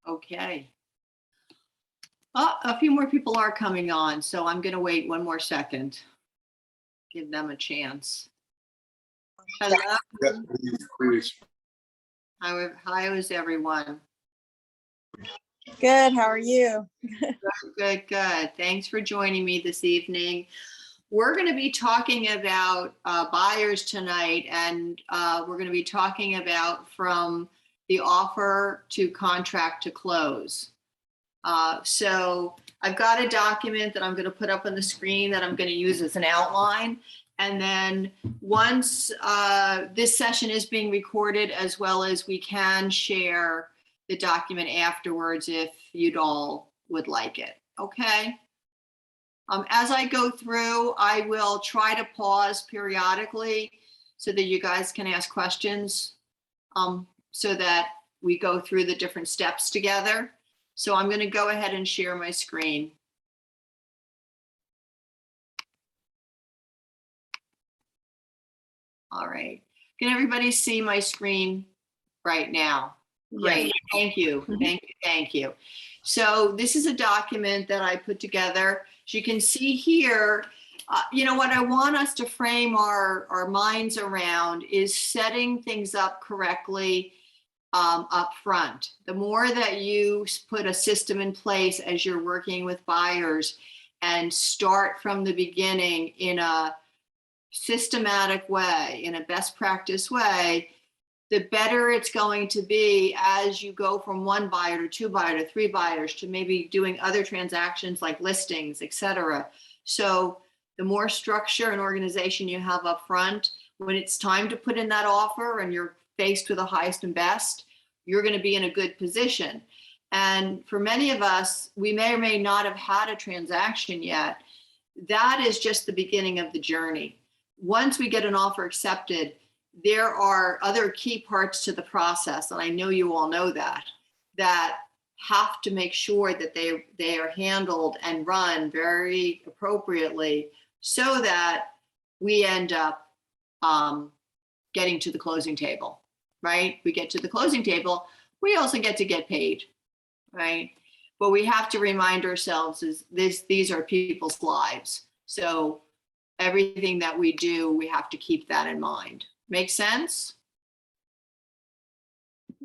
Okay. A few more people are coming on, so I'm going to wait one more second. Give them a chance. Hello. Yes, please. How is everyone? Good. How are you? Good. Thanks for joining me this evening. We're going to be talking about buyers tonight, and we're going to be talking about from the offer to contract to close. So I've got a document that I'm going to put up on the screen that I'm going to use as an outline. And then once this session is being recorded, as well as we can share the document afterwards if you'd all would like it. Okay. As I go through, I will try to pause periodically so that you guys can ask questions, so that we go through the different steps together. So I'm going to go ahead and share my screen. All right. Can everybody see my screen right now? Great. Thank you. Thank you. So this is a document that I put together. As you can see here, what I want us to frame our minds around is setting things up correctly up front. The more that you put a system in place as you're working with buyers and start from the beginning in a systematic way, in a best practice way, the better it's going to be as you go from one buyer to two buyers to three buyers to maybe doing other transactions like listings, etc. So the more structure and organization you have up front, when it's time to put in that offer and you're faced with the highest and best, you're going to be in a good position. And for many of us, we may or may not have had a transaction yet. That is just the beginning of the journey. Once we get an offer accepted, there are other key parts to the process, and I know you all know that have to make sure that they are handled and run very appropriately so that we end up getting to the closing table, right? We get to the closing table, we also get to get paid, right? But we have to remind ourselves these are people's lives. So everything that we do, we have to keep that in mind. Make sense?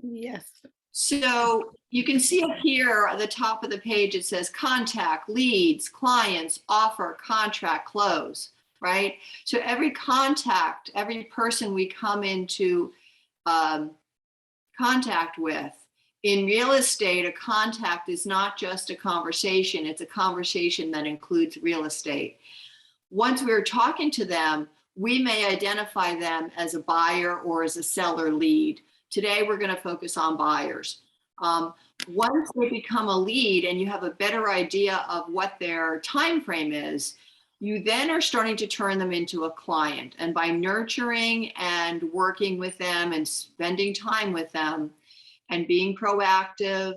Yes. So you can see up here at the top of the page, it says contact, leads, clients, offer, contract, close, right? So every contact, every person we come into contact with, in real estate, a contact is not just a conversation, it's a conversation that includes real estate. Once we're talking to them, we may identify them as a buyer or as a seller lead. Today, we're going to focus on buyers. Once they become a lead and you have a better idea of what their time frame is, you then are starting to turn them into a client. And by nurturing and working with them and spending time with them and being proactive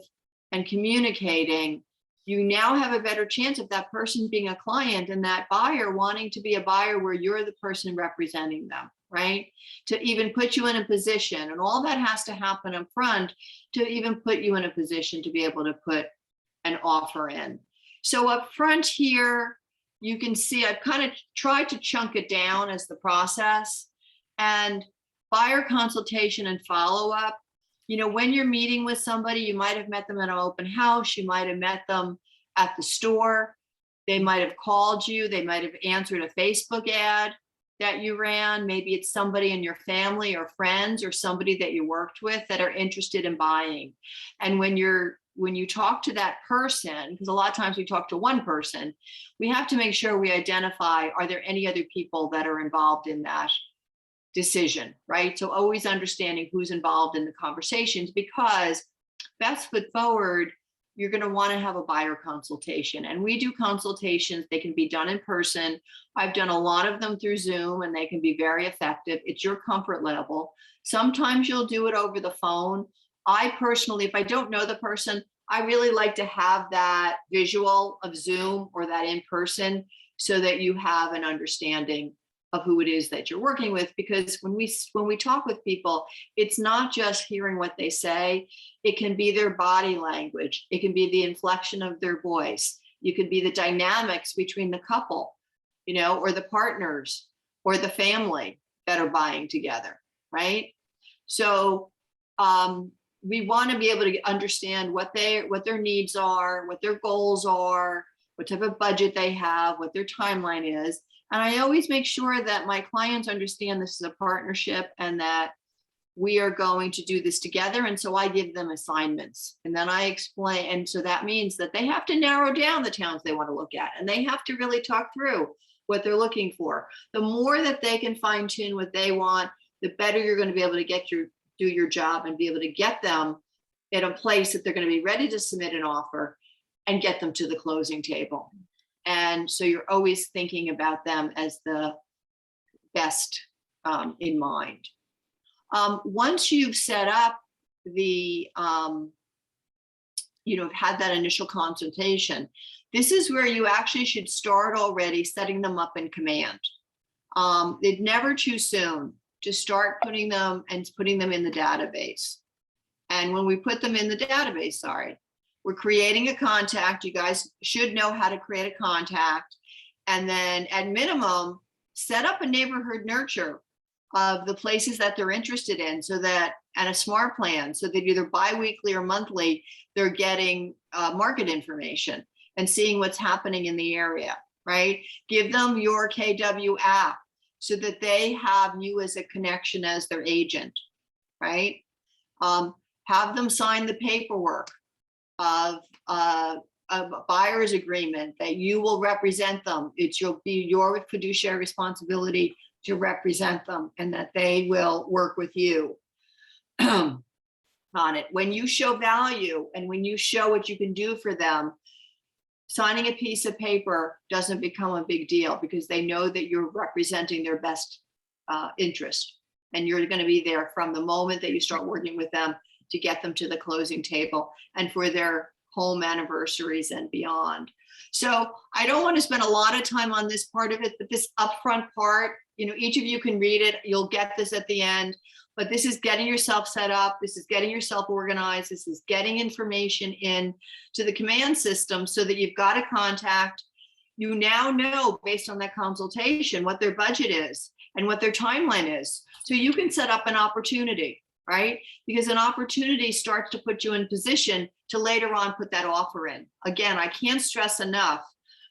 and communicating, you now have a better chance of that person being a client and that buyer wanting to be a buyer where you're the person representing them, right? To even put you in a position, and all that has to happen up front to even put you in a position to be able to put an offer in. So up front here, you can see I've kind of tried to chunk it down as the process. And buyer consultation and follow-up. When you're meeting with somebody, you might have met them at an open house, you might have met them at the store, they might have called you, they might have answered a Facebook ad that you ran, maybe it's somebody in your family or friends or somebody that you worked with that are interested in buying. And when you talk to that person, because a lot of times we talk to one person, we have to make sure we identify, are there any other people that are involved in that decision, right? So always understanding who's involved in the conversations, because best foot forward, you're going to want to have a buyer consultation. And we do consultations. They can be done in person. I've done a lot of them through Zoom and they can be very effective. It's your comfort level. Sometimes you'll do it over the phone. I personally, if I don't know the person, I really like to have that visual of Zoom or that in person so that you have an understanding of who it is that you're working with, because when we talk with people, it's not just hearing what they say. It can be their body language. It can be the inflection of their voice. It could be the dynamics between the couple, or the partners or the family that are buying together, right? So we want to be able to understand what their needs are, what their goals are, what type of budget they have, what their timeline is. And I always make sure that my clients understand this is a partnership and that we are going to do this together. And so I give them assignments and then I explain. And so that means that they have to narrow down the towns they want to look at, and they have to really talk through what they're looking for. The more that they can fine tune what they want, the better you're going to be able to do your job and be able to get them at a place that they're going to be ready to submit an offer and get them to the closing table. And so you're always thinking about them as the best in mind. Once you've set up the, had that initial consultation, this is where you actually should start already setting them up in command. It's never too soon to start putting them in the database. And when we put them in the database, we're creating a contact. You guys should know how to create a contact. And then at minimum, set up a neighborhood nurture of the places that they're interested in, and a smart plan, so that either bi-weekly or monthly, they're getting market information and seeing what's happening in the area, right? Give them your KW app so that they have you as a connection as their agent, right? Have them sign the paperwork of a buyer's agreement that you will represent them. You'll be your fiduciary responsibility to represent them, and that they will work with you on it. When you show value and when you show what you can do for them, signing a piece of paper doesn't become a big deal, because they know that you're representing their best interest, and you're going to be there from the moment that you start working with them to get them to the closing table and for their home anniversaries and beyond. So I don't want to spend a lot of time on this part of it, but this upfront part, each of you can read it. You'll get this at the end, but this is getting yourself set up. This is getting yourself organized. This is getting information in to the command system so that you've got a contact. You now know, based on that consultation, what their budget is and what their timeline is. So you can set up an opportunity, right? Because an opportunity starts to put you in position to later on put that offer in. Again, I can't stress enough,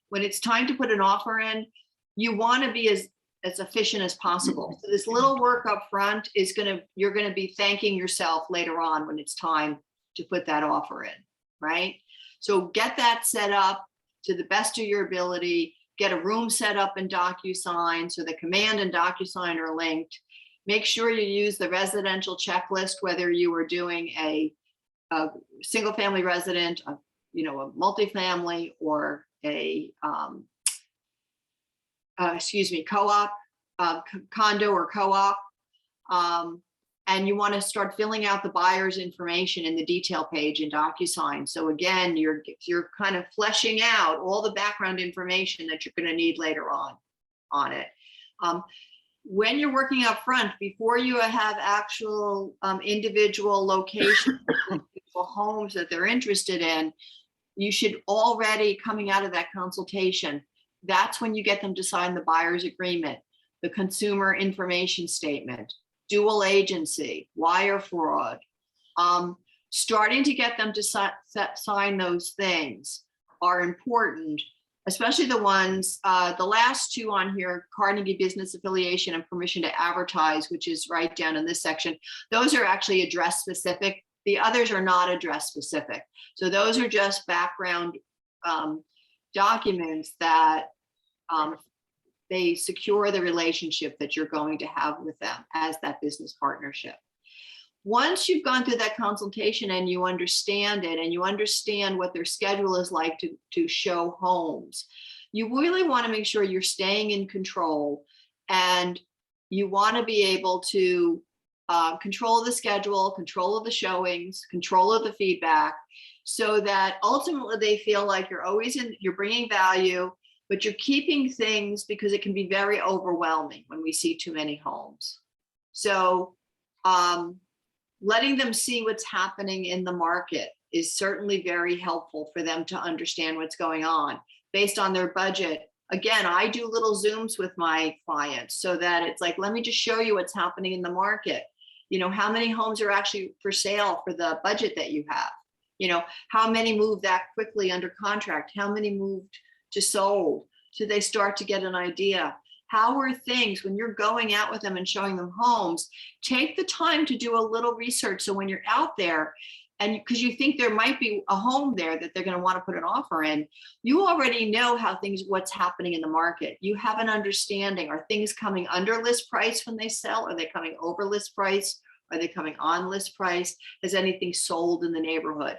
when it's time to put an offer in, you want to be as efficient as possible. So this little work up front you're going to be thanking yourself later on when it's time to put that offer in, right? So get that set up to the best of your ability. Get a room set up in DocuSign so the command and DocuSign are linked. Make sure you use the residential checklist, whether you are doing a single family resident, a multifamily, or a co-op, condo or co-op. And you want to start filling out the buyer's information in the detail page in DocuSign. So again, you're kind of fleshing out all the background information that you're going to need later on it. When you're working up front, before you have actual individual locations, individual homes that they're interested in, you should already, coming out of that consultation, that's when you get them to sign the buyer's agreement, the consumer information statement, dual agency, wire fraud. Starting to get them to sign those things are important, especially the ones, the last two on here, Carnegie Business Affiliation and permission to advertise, which is right down in this section. Those are actually address specific. The others are not address specific. So those are just background documents that they secure the relationship that you're going to have with them as that business partnership. Once you've gone through that consultation and you understand it, and you understand what their schedule is like to show homes, you really want to make sure you're staying in control, and you want to be able to control the schedule, control of the showings, control of the feedback, so that ultimately they feel like you're bringing value, but you're keeping things because it can be very overwhelming when we see too many homes. So letting them see what's happening in the market is certainly very helpful for them to understand what's going on based on their budget. Again, I do little Zooms with my clients so that it's like, let me just show you what's happening in the market. You know, how many homes are actually for sale for the budget that you have? You know, how many moved that quickly under contract? How many moved to sold? So they start to get an idea. How are things when you're going out with them and showing them homes? Take the time to do a little research. So when you're out there, and because you think there might be a home there that they're going to want to put an offer in, you already know how what's happening in the market. You have an understanding. Are things coming under list price when they sell? Are they coming over list price? Are they coming on list price? Has anything sold in the neighborhood?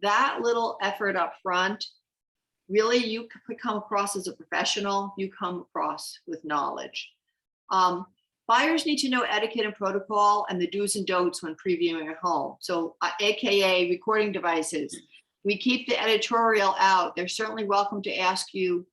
That little effort up front, really, you come across as a professional. You come across with knowledge. Buyers need to know etiquette and protocol and the do's and don'ts when previewing a home. So AKA recording devices. We keep the editorial out. They're certainly welcome to ask you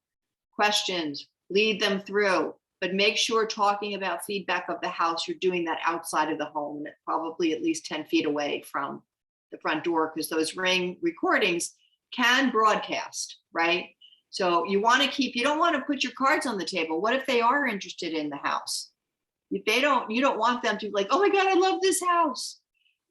questions, lead them through, but make sure talking about feedback of the house, you're doing that outside of the home, probably at least 10 feet away from the front door, because those ring recordings can broadcast, right? So you want to keep, you don't want to put your cards on the table. What if they are interested in the house? If they don't, you don't want them to be like, oh my God, I love this house.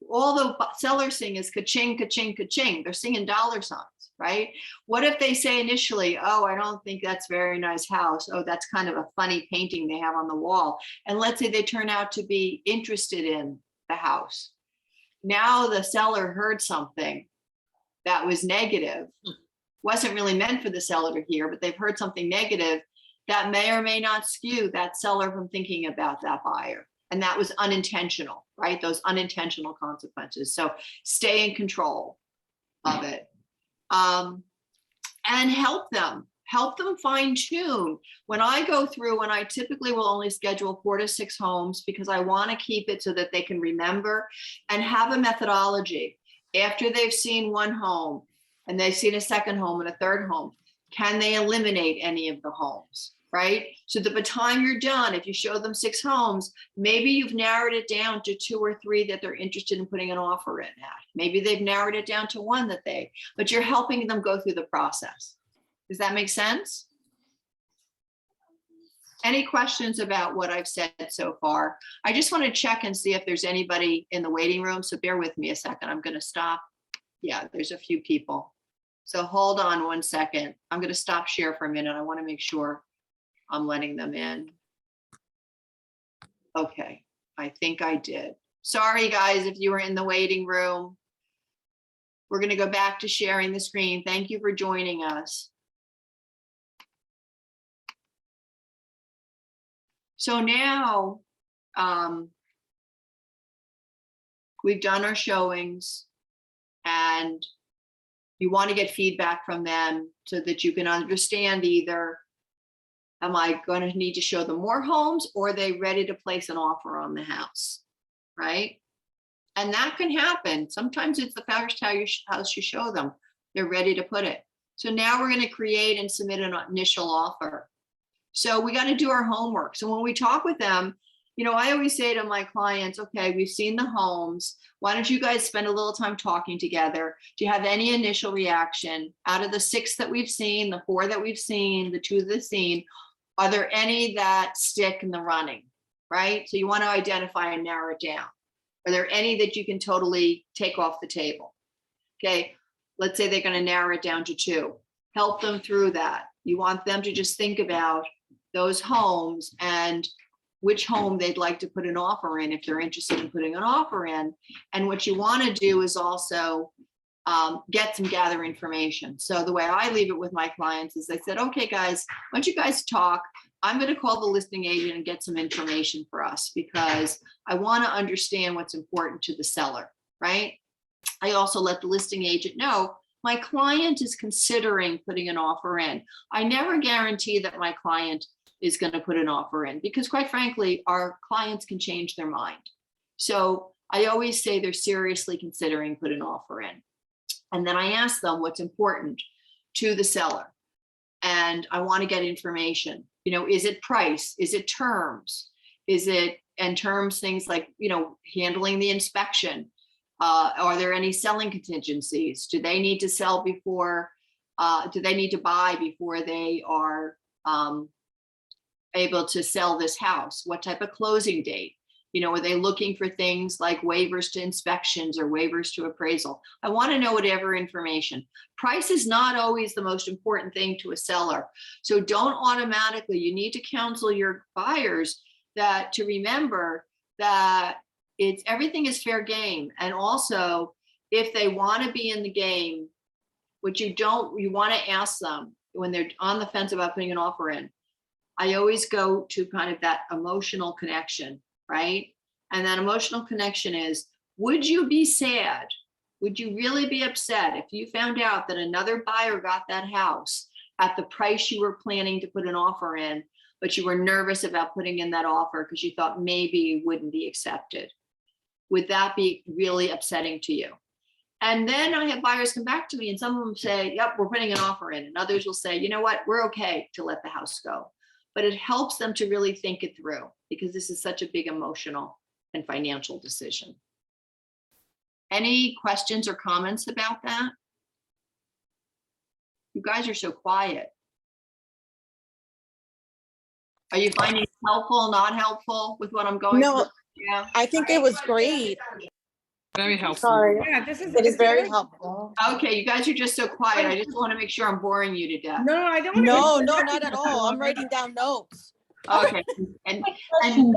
All the sellers sing is ka-ching, ka-ching, ka-ching. They're singing dollar signs, right? What if they say initially, oh, I don't think that's a very nice house. Oh, that's kind of a funny painting they have on the wall. And let's say they turn out to be interested in the house. Now the seller heard something that was negative, wasn't really meant for the seller to hear, but they've heard something negative that may or may not skew that seller from thinking about that buyer. And that was unintentional, right? Those unintentional consequences. So stay in control of it. And help them fine tune. When I go through, and I typically will only schedule 4 to 6 homes because I want to keep it so that they can remember and have a methodology. After they've seen one home and they've seen a second home and a third home, can they eliminate any of the homes, right? So that by the time you're done, if you show them 6 homes, maybe you've narrowed it down to 2 or 3 that they're interested in putting an offer in at. Maybe they've narrowed it down to 1 but you're helping them go through the process. Does that make sense? Any questions about what I've said so far? I just want to check and see if there's anybody in the waiting room. So bear with me a second. I'm going to stop. Yeah, there's a few people. So hold on 1 second. I'm going to stop share for a minute. I want to make sure I'm letting them in. Okay, I think I did. Sorry, guys, if you were in the waiting room. We're going to go back to sharing the screen. Thank you for joining us. So now we've done our showings, and you want to get feedback from them so that you can understand either, am I going to need to show them more homes, or are they ready to place an offer on the house, right? And that can happen. Sometimes it's the first house you show them, they're ready to put it. So now we're going to create and submit an initial offer. So we got to do our homework. So when we talk with them, you know, I always say to my clients, okay, we've seen the homes. Why don't you guys spend a little time talking together? Do you have any initial reaction? Out of the 6 that we've seen, the 4 that we've seen, the 2 that we've seen, are there any that stick in the running, right? So you want to identify and narrow it down. Are there any that you can totally take off the table? Okay, let's say they're going to narrow it down to 2. Help them through that. You want them to just think about those homes and which home they'd like to put an offer in if they're interested in putting an offer in. And what you want to do is also gather information. So the way I leave it with my clients is I said, okay, guys, why don't you guys talk? I'm going to call the listing agent and get some information for us because I want to understand what's important to the seller, right? I also let the listing agent know my client is considering putting an offer in. I never guarantee that my client is going to put an offer in because quite frankly, our clients can change their mind. So I always say they're seriously considering putting an offer in. And then I ask them what's important to the seller. and I want to get information. You know, is it price? Is it terms? Is it, and terms, things like, you know, handling the inspection? Are there any selling contingencies? Do they need to sell before, do they need to buy before they are able to sell this house? What type of closing date? You know, are they looking for things like waivers to inspections or waivers to appraisal? I want to know whatever information. Price is not always the most important thing to a seller. So don't automatically, you need to counsel your buyers that to remember that it's everything is fair game. And also, if they want to be in the game, what you want to ask them when they're on the fence about putting an offer in. I always go to kind of that emotional connection, right? And that emotional connection is, would you be sad? Would you really be upset if you found out that another buyer got that house at the price you were planning to put an offer in, but you were nervous about putting in that offer because you thought maybe it wouldn't be accepted? Would that be really upsetting to you? And then I have buyers come back to me and some of them say, yep, we're putting an offer in. And others will say, you know what, we're okay to let the house go. But it helps them to really think it through because this is such a big emotional and financial decision. Any questions or comments about that? You guys are so quiet. Are you finding it helpful, not helpful with what I'm going through? No, Yeah. I think it was great. Very helpful. Sorry. Yeah, It is very helpful. Okay, you guys are just so quiet. I just want to make sure I'm boring you to death. No, I don't. No, not at all. I'm writing down notes. Okay, and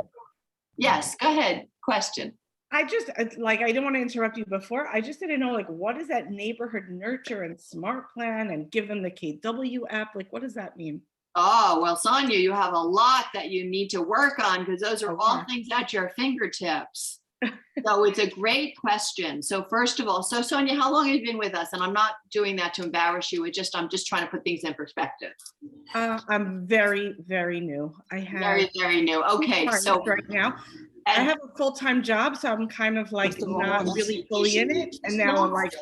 yes, go ahead. Question. I just like, I didn't want to interrupt you before. I just didn't know, like, what is that neighborhood nurture and smart plan and give them the KW app? Like, what does that mean? Oh, well, Sonia, you have a lot that you need to work on because those are all Okay. things at your fingertips. So it's a great question. So first of all, so Sonia, how long have you been with us? And I'm not doing that to embarrass you. I'm just trying to put things in perspective. I'm very, very new. I have Very, very new. Okay, so right now. I have a full-time job, so I'm kind of like not really fully in it. And now I'm like,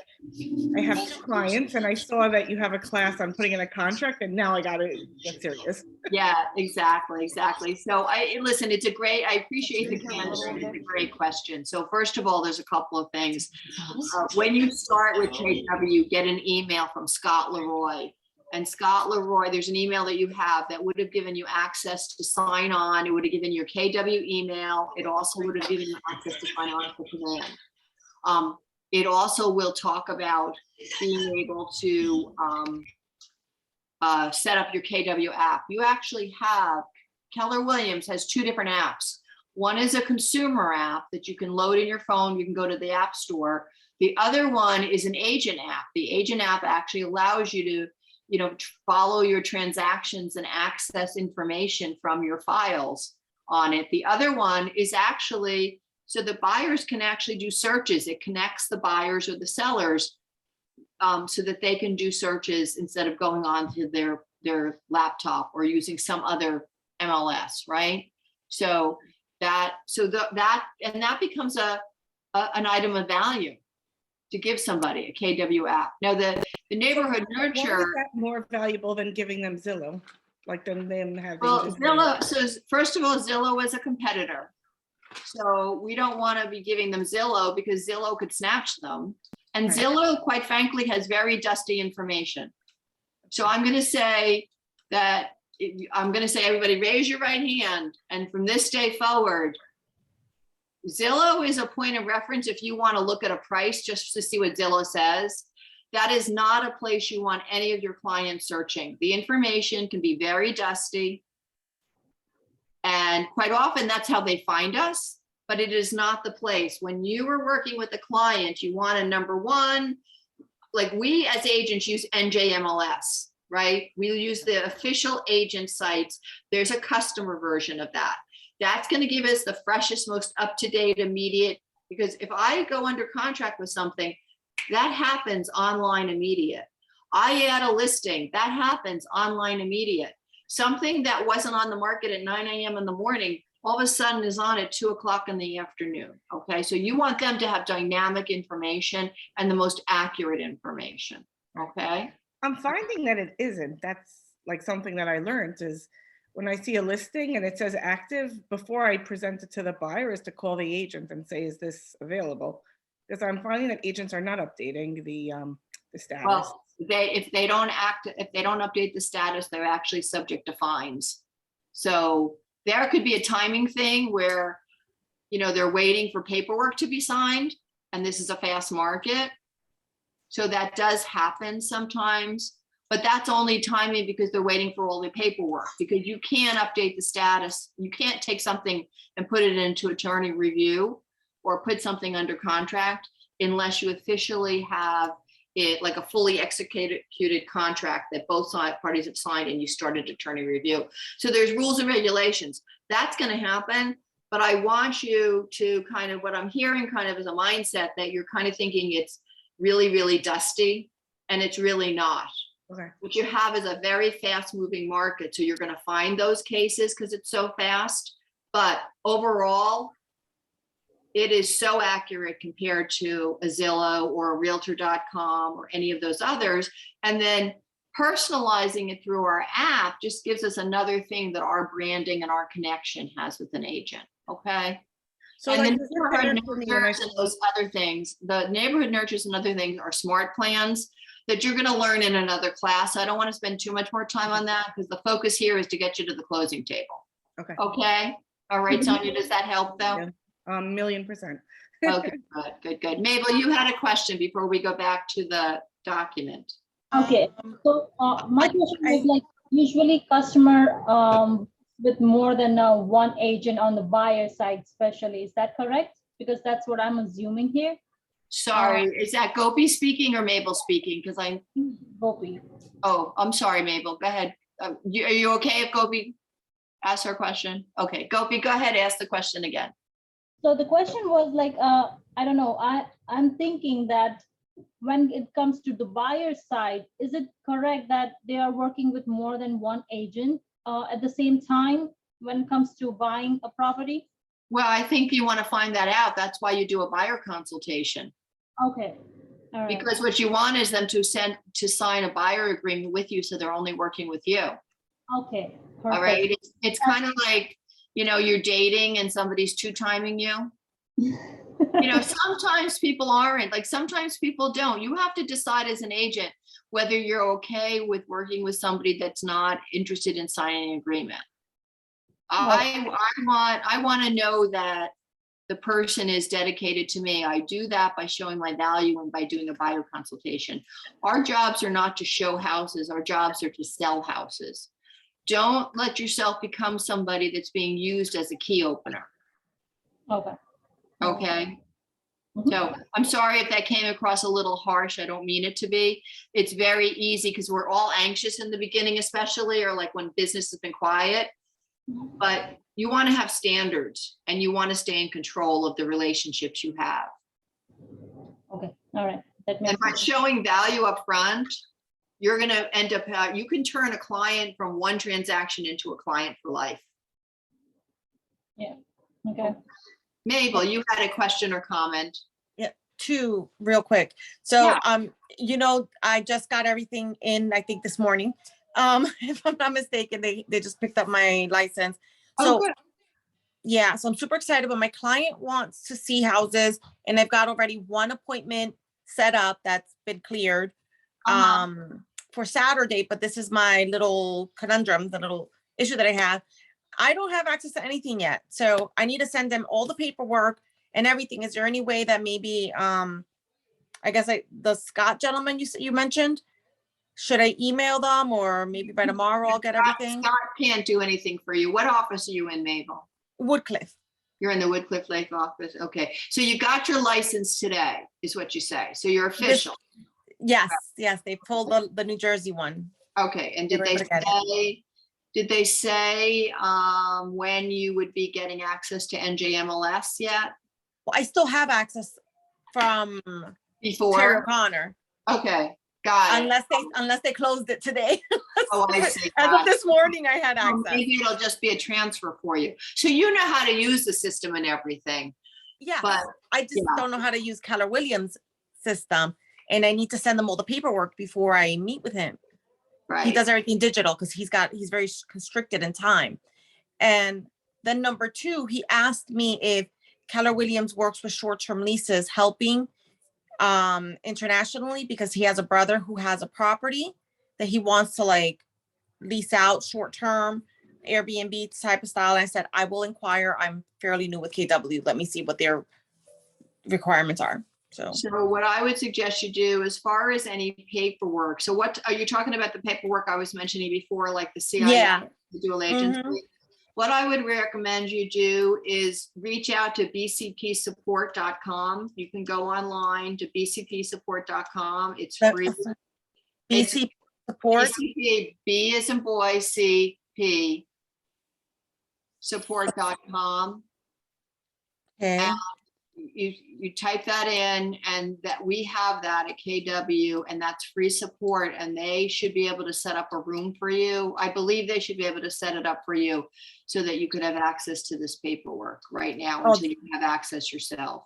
I have 2 clients and I saw that you have a class on putting in a contract and now I gotta get serious. yeah, exactly. So listen, I appreciate the candor. It's a great question. So first of all, there's a couple of things. When you start with KW, get an email from Scott Leroy. And Scott Leroy, there's an email that you have that would have given you access to sign on. It would have given your KW email. It also would have given you access to sign on for command. It also will talk about being able to set up your KW app. You actually have, Keller Williams has 2 different apps. One is a consumer app that you can load in your phone. You can go to the app store. The other one is an agent app. The agent app actually allows you to, you know, follow your transactions and access information from your files on it. The other one is actually, so the buyers can actually do searches. It connects the buyers or the sellers so that they can do searches instead of going on to their laptop or using some other MLS, right? So that becomes an item of value to give somebody a KW app. Now the neighborhood Why nurture. is that more valuable than giving them Zillow? Like them having. Well, just- Zillow, so first of all, Zillow is a competitor. So we don't want to be giving them Zillow because Zillow could snatch them. And Right. Zillow, quite frankly, has very dusty information. So I'm going to say everybody raise your right hand. And from this day forward, Zillow is a point of reference if you want to look at a price just to see what Zillow says. That is not a place you want any of your clients searching. The information can be very dusty. And quite often that's how they find us, but it is not the place. When you are working with a client, you want to, number one, like we as agents use NJMLS, right? We use the official agent sites. There's a customer version of that. That's going to give us the freshest, most up-to-date, immediate, because if I go under contract with something, that happens online immediate. I add a listing, that happens online immediate. Something that wasn't on the market at 9 a.m. in the morning, all of a sudden is on at 2 o'clock in the afternoon. Okay, so you want them to have dynamic information and the most accurate information. Okay. I'm finding that it isn't. That's like something that I learned is when I see a listing and it says active, before I present it to the buyer is to call the agent and say, is this available? Because I'm finding that agents are not updating the status. Well, if they don't update the status, they're actually subject to fines. So there could be a timing thing where, you know, they're waiting for paperwork to be signed, and this is a fast market. So that does happen sometimes, but that's only timing because they're waiting for all the paperwork, because you can't update the status. You can't take something and put it into attorney review or put something under contract unless you officially have it like a fully executed contract that both parties have signed and you started attorney review. So there's rules and regulations. That's going to happen. But I want you to kind of, what I'm hearing kind of is a mindset that you're kind of thinking it's really, really dusty, and it's really not. Okay. What you have is a very fast moving market. So you're going to find those cases because it's so fast. But overall, it is so accurate compared to a Zillow or a Realtor.com or any of those others. And then personalizing it through our app just gives us another thing that our branding and our connection has with an agent. Okay. So And like, the neighborhood nurtures and those other things, the neighborhood nurtures and other things are smart plans that you're going to learn in another class. I don't want to spend too much more time on that because the focus here is to get you to the closing table. Okay. Okay. All right, Sonia, does that help though? Yeah. 1,000,000%. Okay, good. Mabel, you had a question before we go back to the document. Okay, so my question was like, usually customer with more than one agent on the buyer side especially, is that correct? Because that's what I'm assuming here. Sorry, is that Gopi speaking or Mabel speaking? Because I'm, Gopi. oh, I'm sorry, Mabel, go ahead. Are you okay if Gopi asks her question? Okay, Gopi, go ahead, ask the question again. So the question was like, I don't know, I'm thinking that when it comes to the buyer side, is it correct that they are working with more than one agent at the same time when it comes to buying a property? Well, I think you want to find that out. That's why you do a buyer consultation. Okay. All right. Because what you want is them to sign a buyer agreement with you, so they're only working with you. Okay. Perfect. All right. It's kind of like, you know, you're dating and somebody's two-timing you. You know, sometimes people aren't, like sometimes people don't. You have to decide as an agent whether you're okay with working with somebody that's not interested in signing an agreement. I want to know that the person is dedicated to me. I do that by showing my value and by doing a buyer consultation. Our jobs are not to show houses. Our jobs are to sell houses. Don't let yourself become somebody that's being used as a key opener. Okay. Okay. Mhm. So I'm sorry if that came across a little harsh. I don't mean it to be. It's very easy because we're all anxious in the beginning, especially, or like when business has been quiet. But you want to have standards and you want to stay in control of the relationships you have. Okay. All right. That makes And by sense. showing value up front, you're going to end up, you can turn a client from one transaction into a client for life. Yeah. Okay. Mabel, you had a question or comment. Yeah, two real quick. So, Yeah. you know, I just got everything in, I think this morning. If I'm not mistaken, they just picked up my license. So, good. yeah, so I'm super excited, but my client wants to see houses and I've got already one appointment set up that's been cleared for Saturday, but this is my little conundrum, the little issue that I have. I don't have access to anything yet. So I need to send them all the paperwork and everything. Is there any way that maybe, I guess the Scott gentleman you mentioned, should I email them or maybe by tomorrow I'll get everything? Scott can't do anything for you. What office are you in, Mabel? Woodcliff. You're in the Woodcliff Lake office. Okay. So you got your license today is what you say. So you're official. Yes, they pulled the New Jersey one. Okay. And did they say when you would be getting access to NJMLS yet? Well, I still have access from Before? Terry O'Connor. Okay. Got it. Unless they closed it today. Oh, I see. As of this morning, I had Oh, access. maybe it'll just be a transfer for you. So you know how to use the system and everything. Yeah, But I just don't know how to use Keller Williams' system, and I need to send them all the paperwork before I meet with him. Right. He does everything digital because he's very constricted in time. And then number two, he asked me if Keller Williams works with short-term leases, helping internationally, because he has a brother who has a property that he wants to like lease out short-term Airbnb type of style. And I said, I will inquire. I'm fairly new with KW. Let me see what their requirements are. So what I would suggest you do as far as any paperwork. So what are you talking about, the paperwork I was mentioning before, like the CIS, yeah. the dual agency? Mhm. What I would recommend you do is reach out to bcpsupport.com. You can go online to bcpsupport.com. It's free. BCP Support. BCP, B as in boy, CP, support.com. Okay. You type that in, and that we have that at KW, and that's free support, and they should be able to set up a room for you. I believe they should be able to set it up for you so that you could have access to this paperwork right now Oh. until you have access yourself.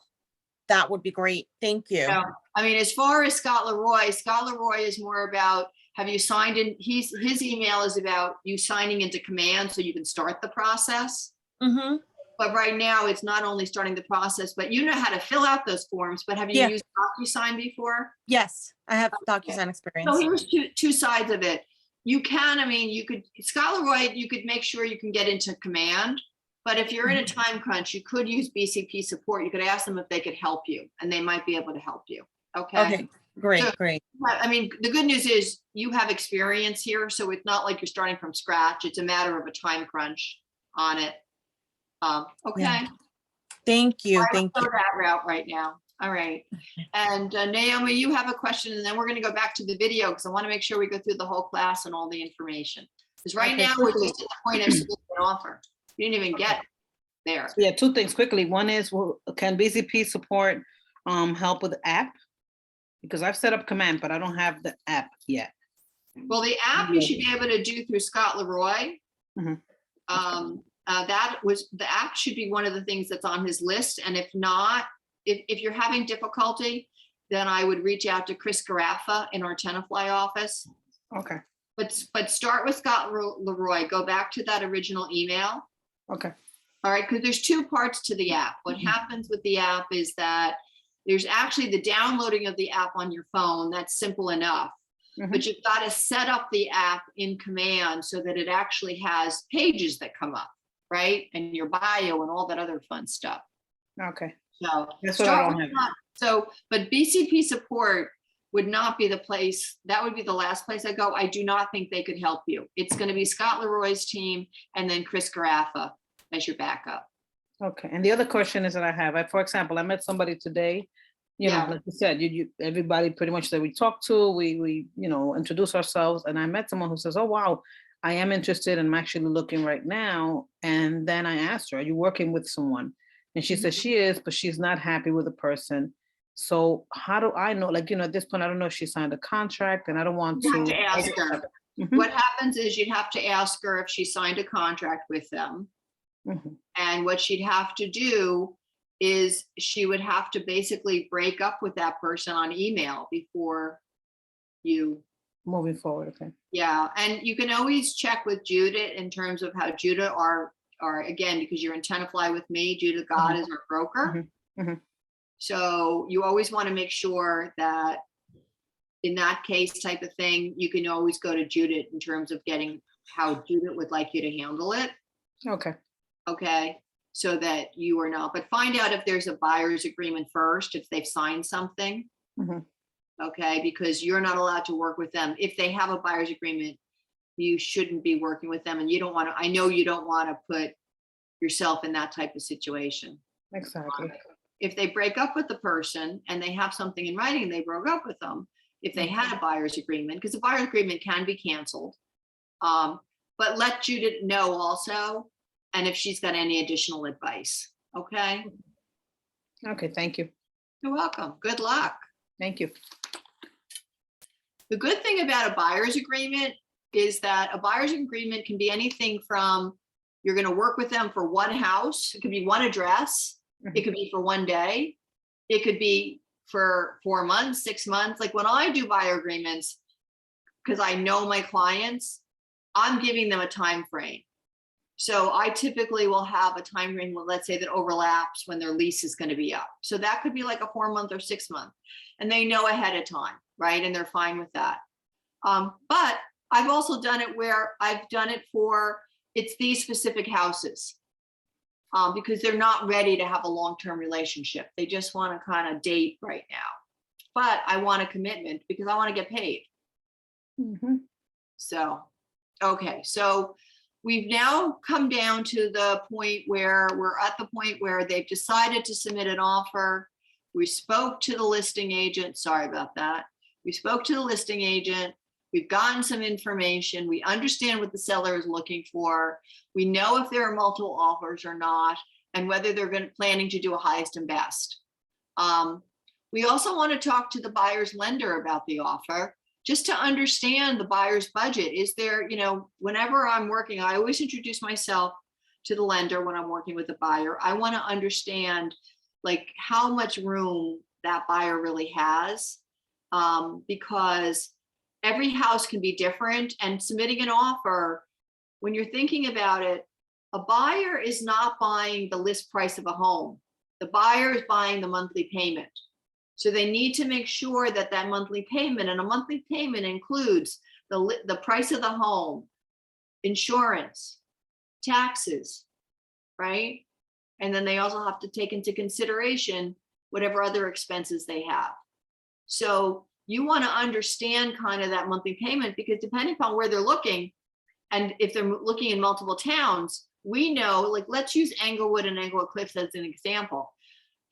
That would be great. Thank you. So, I mean, as far as Scott Leroy is more about, have you signed in? His email is about you signing into command so you can start the process. Mm-hmm. But right now, it's not only starting the process, but you know how to fill out those forms. But have you Yeah. used DocuSign before? Yes, I have DocuSign experience. So here's two sides of it. You can, I mean, you could, Scott Leroy, you could make sure you can get into command. But if you're in a time crunch, you could use BCP Support. You could ask them if they could help you, and they might be able to help you. Okay. Okay, great, So- great. I mean, the good news is you have experience here, so it's not like you're starting from scratch. It's a matter of a time crunch on it. Okay. Yeah. Thank you, I thank would you. go that route right now. All right. And Naomi, you have a question, and then we're going to go back to the video because I want to make sure we go through the whole class and all the information. Because right Okay, now we're quickly. just at the point of submitting an offer. You didn't even get there. Yeah, two things quickly. One is, can BCP Support help with the app? Because I've set up command, but I don't have the app yet. Well, the app you should be able to do through Scott Leroy. Mhm. The app should be one of the things that's on his list. And if not, if you're having difficulty, then I would reach out to Chris Garaffa in our Tenafly office. Okay, But start with Scott Leroy, go back to that original email. okay. All right, because there's two parts to the app. What happens with the app is that there's actually the downloading of the app on your phone. That's simple enough. But you've got to set up the app in command so that it actually has pages that come up, right? And your bio and all that other fun stuff. Okay, So that's what I start don't with have. that. So, but BCP Support would not be the place, that would be the last place I go. I do not think they could help you. It's going to be Scott Leroy's team and then Chris Garaffa as your backup. Okay, and the other question is that I have, for example, I met somebody today, you know, Yeah. like you said, everybody pretty much that we talk to, we introduce ourselves, and I met someone who says, oh, wow, I am interested and I'm actually looking right now. And then I asked her, are you working with someone? And she said she is, but she's not happy with the person. So how do I know, like, at this point, I don't know if she signed a contract, and I don't want You have to. to ask her. Mhm, What happens is you'd have to ask her if she signed a contract with them. mhm. And what she'd have to do is she would have to basically break up with that person on email before you, Moving forward, okay. yeah. And you can always check with Judith in terms of how Judith are again, because you're in Tenafly with me, Judith God is our broker. mhm. So you always want to make sure that in that case type of thing, you can always go to Judith in terms of getting how Judith would like you to handle it. Okay, Okay, so that you are not, but find out if there's a buyer's agreement first, if they've signed something. Mhm. Okay, because you're not allowed to work with them. If they have a buyer's agreement, you shouldn't be working with them, and you don't want to, I know you don't want to put yourself in that type of situation. exactly. If they break up with the person and they have something in writing and they broke up with them, if they had a buyer's agreement, because a buyer's agreement can be canceled. But let Judith know also, and if she's got any additional advice, okay? Okay, thank you. You're welcome. Good luck. Thank you. The good thing about a buyer's agreement is that a buyer's agreement can be anything from you're going to work with them for one house. It could be one address. It could be for one day. It could be for 4 months, 6 months. Like when I do buyer agreements, because I know my clients, I'm giving them a time frame. So I typically will have a time frame, let's say, that overlaps when their lease is going to be up. So that could be like a 4-month or 6-month, and they know ahead of time, right? And they're fine with that. But I've also done it where I've done it for, it's these specific houses, because they're not ready to have a long-term relationship. They just want to kind of date right now. But I want a commitment because I want to get paid. Mhm. So, okay, so we've now come down to the point where we're at the point where they've decided to submit an offer. We spoke to the listing agent. Sorry about that. We spoke to the listing agent. We've gotten some information. We understand what the seller is looking for. We know if there are multiple offers or not, and whether they're planning to do a highest and best. We also want to talk to the buyer's lender about the offer, just to understand the buyer's budget. Is there, whenever I'm working, I always introduce myself to the lender when I'm working with a buyer. I want to understand like how much room that buyer really has, because every house can be different, and submitting an offer, when you're thinking about it, a buyer is not buying the list price of a home. The buyer is buying the monthly payment. So they need to make sure that that monthly payment, and a monthly payment includes the price of the home, insurance, taxes, right? And then they also have to take into consideration whatever other expenses they have. So you want to understand kind of that monthly payment, because depending upon where they're looking, and if they're looking in multiple towns, we know, like, let's use Englewood and Englewood Cliffs as an example.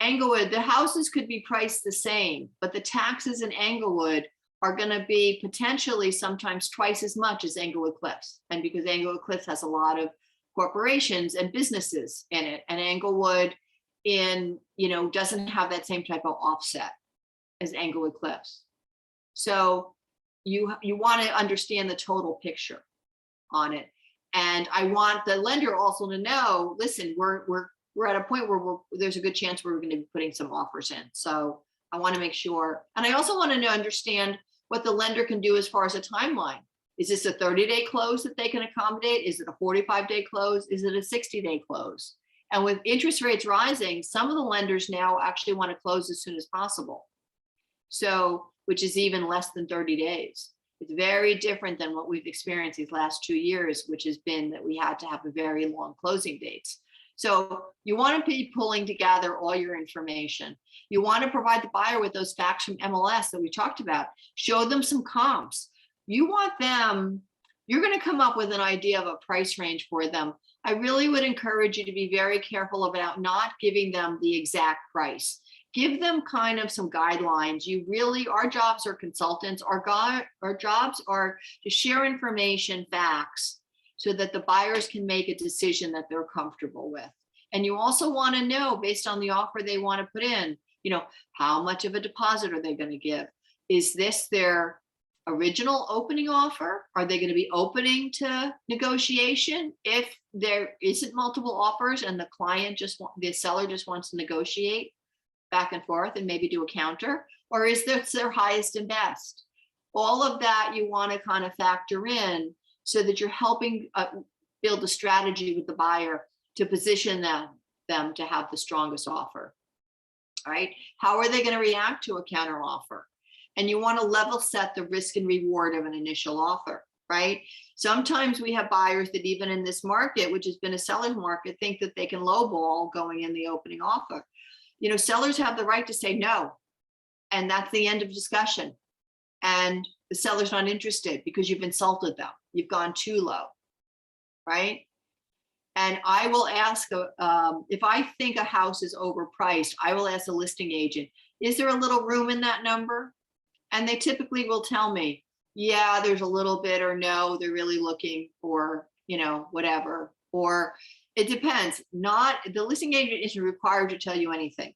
Englewood, the houses could be priced the same, but the taxes in Englewood are going to be potentially sometimes twice as much as Englewood Cliffs. And because Englewood Cliffs has a lot of corporations and businesses in it, and Englewood doesn't have that same type of offset as Englewood Cliffs. So you want to understand the total picture on it. And I want the lender also to know, listen, we're at a point where there's a good chance we're going to be putting some offers in. So I want to make sure. And I also want to understand what the lender can do as far as a timeline. Is this a 30-day close that they can accommodate? Is it a 45-day close? Is it a 60-day close? And with interest rates rising, some of the lenders now actually want to close as soon as possible. So, which is even less than 30 days. It's very different than what we've experienced these last 2 years, which has been that we had to have a very long closing dates. So you want to be pulling together all your information. You want to provide the buyer with those facts from MLS that we talked about. Show them some comps. You want them, you're going to come up with an idea of a price range for them. I really would encourage you to be very careful about not giving them the exact price. Give them kind of some guidelines. Our jobs are consultants. Our jobs are to share information, facts, so that the buyers can make a decision that they're comfortable with. And you also want to know, based on the offer they want to put in, how much of a deposit are they going to give? Is this their original opening offer? Are they going to be opening to negotiation if there isn't multiple offers and the seller just wants to negotiate back and forth and maybe do a counter? Or is this their highest and best? All of that you want to kind of factor in, so that you're helping build a strategy with the buyer to position them to have the strongest offer. All right. How are they going to react to a counter offer? And you want to level set the risk and reward of an initial offer, right? Sometimes we have buyers that even in this market, which has been a seller's market, think that they can lowball going in the opening offer. Sellers have the right to say no, and that's the end of discussion. And the seller's not interested because you've insulted them. You've gone too low, right? And I will ask, if I think a house is overpriced, I will ask the listing agent, is there a little room in that number? And they typically will tell me, yeah, there's a little bit, or no, they're really looking for, whatever. Or it depends. The listing agent isn't required to tell you anything.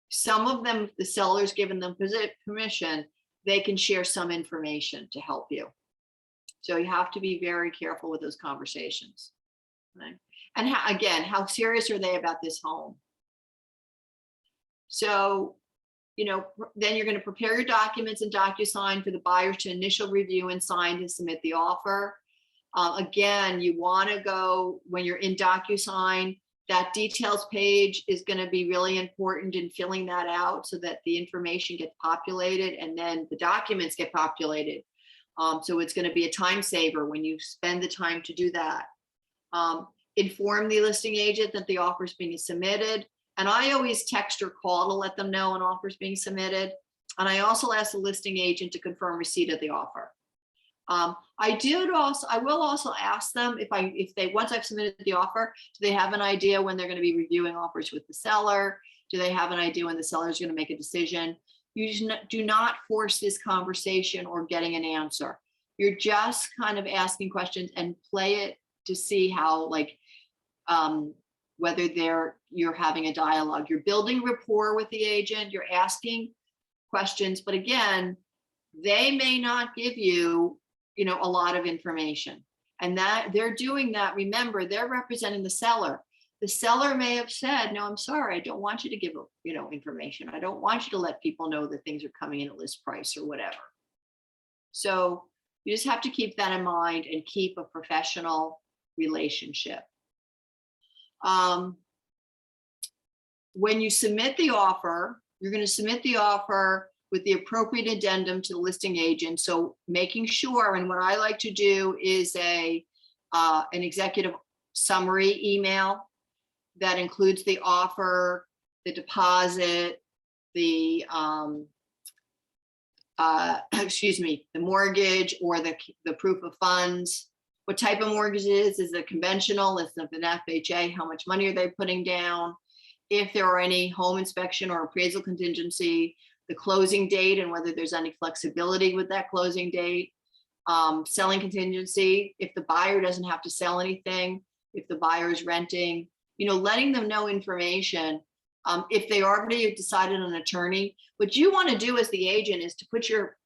Some of them, the seller's given them permission, they can share some information to help you. So you have to be very careful with those conversations. Right? And how serious are they about this home? So then you're going to prepare your documents and DocuSign for the buyers to initial review and sign to submit the offer. Again, you want to go when you're in DocuSign, that details page is going to be really important in filling that out so that the information gets populated and then the documents get populated. So it's going to be a time saver when you spend the time to do that. Inform the listing agent that the offer is being submitted. And I always text or call to let them know an offer is being submitted. And I also ask the listing agent to confirm receipt of the offer. I will also ask them if they once I've submitted the offer, do they have an idea when they're going to be reviewing offers with the seller? Do they have an idea when the seller is going to make a decision? You do not force this conversation or getting an answer. You're just kind of asking questions and play it to see how, like, whether you're having a dialogue. You're building rapport with the agent. You're asking questions, but again, they may not give you, a lot of information, and that they're doing that. Remember, they're representing the seller. The seller may have said, no, I'm sorry, I don't want you to give, information. I don't want you to let people know that things are coming in at list price or whatever. So you just have to keep that in mind and keep a professional relationship. When you submit the offer, you're going to submit the offer with the appropriate addendum to the listing agent. So making sure, and what I like to do is an executive summary email that includes the offer, the deposit, the the mortgage or the proof of funds. What type of mortgage it is it conventional? Is it an FHA? How much money are they putting down? If there are any home inspection or appraisal contingency, the closing date and whether there's any flexibility with that closing date, selling contingency, if the buyer doesn't have to sell anything, if the buyer is renting, letting them know information. If they already decided on an attorney, what you want to do as the agent is to put your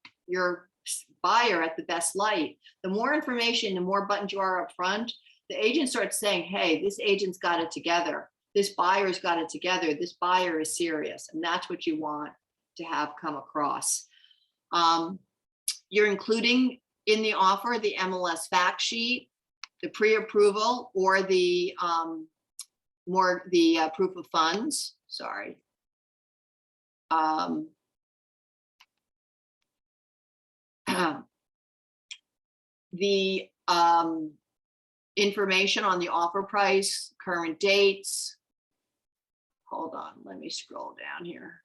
buyer at the best light. The more information, the more buttons you are up front, the agent starts saying, hey, this agent's got it together. This buyer's got it together. This buyer is serious. And that's what you want to have come across. You're including in the offer the MLS fact sheet, the pre-approval, or the proof of funds. Sorry. The information on the offer price, current dates. Hold on, let me scroll down here.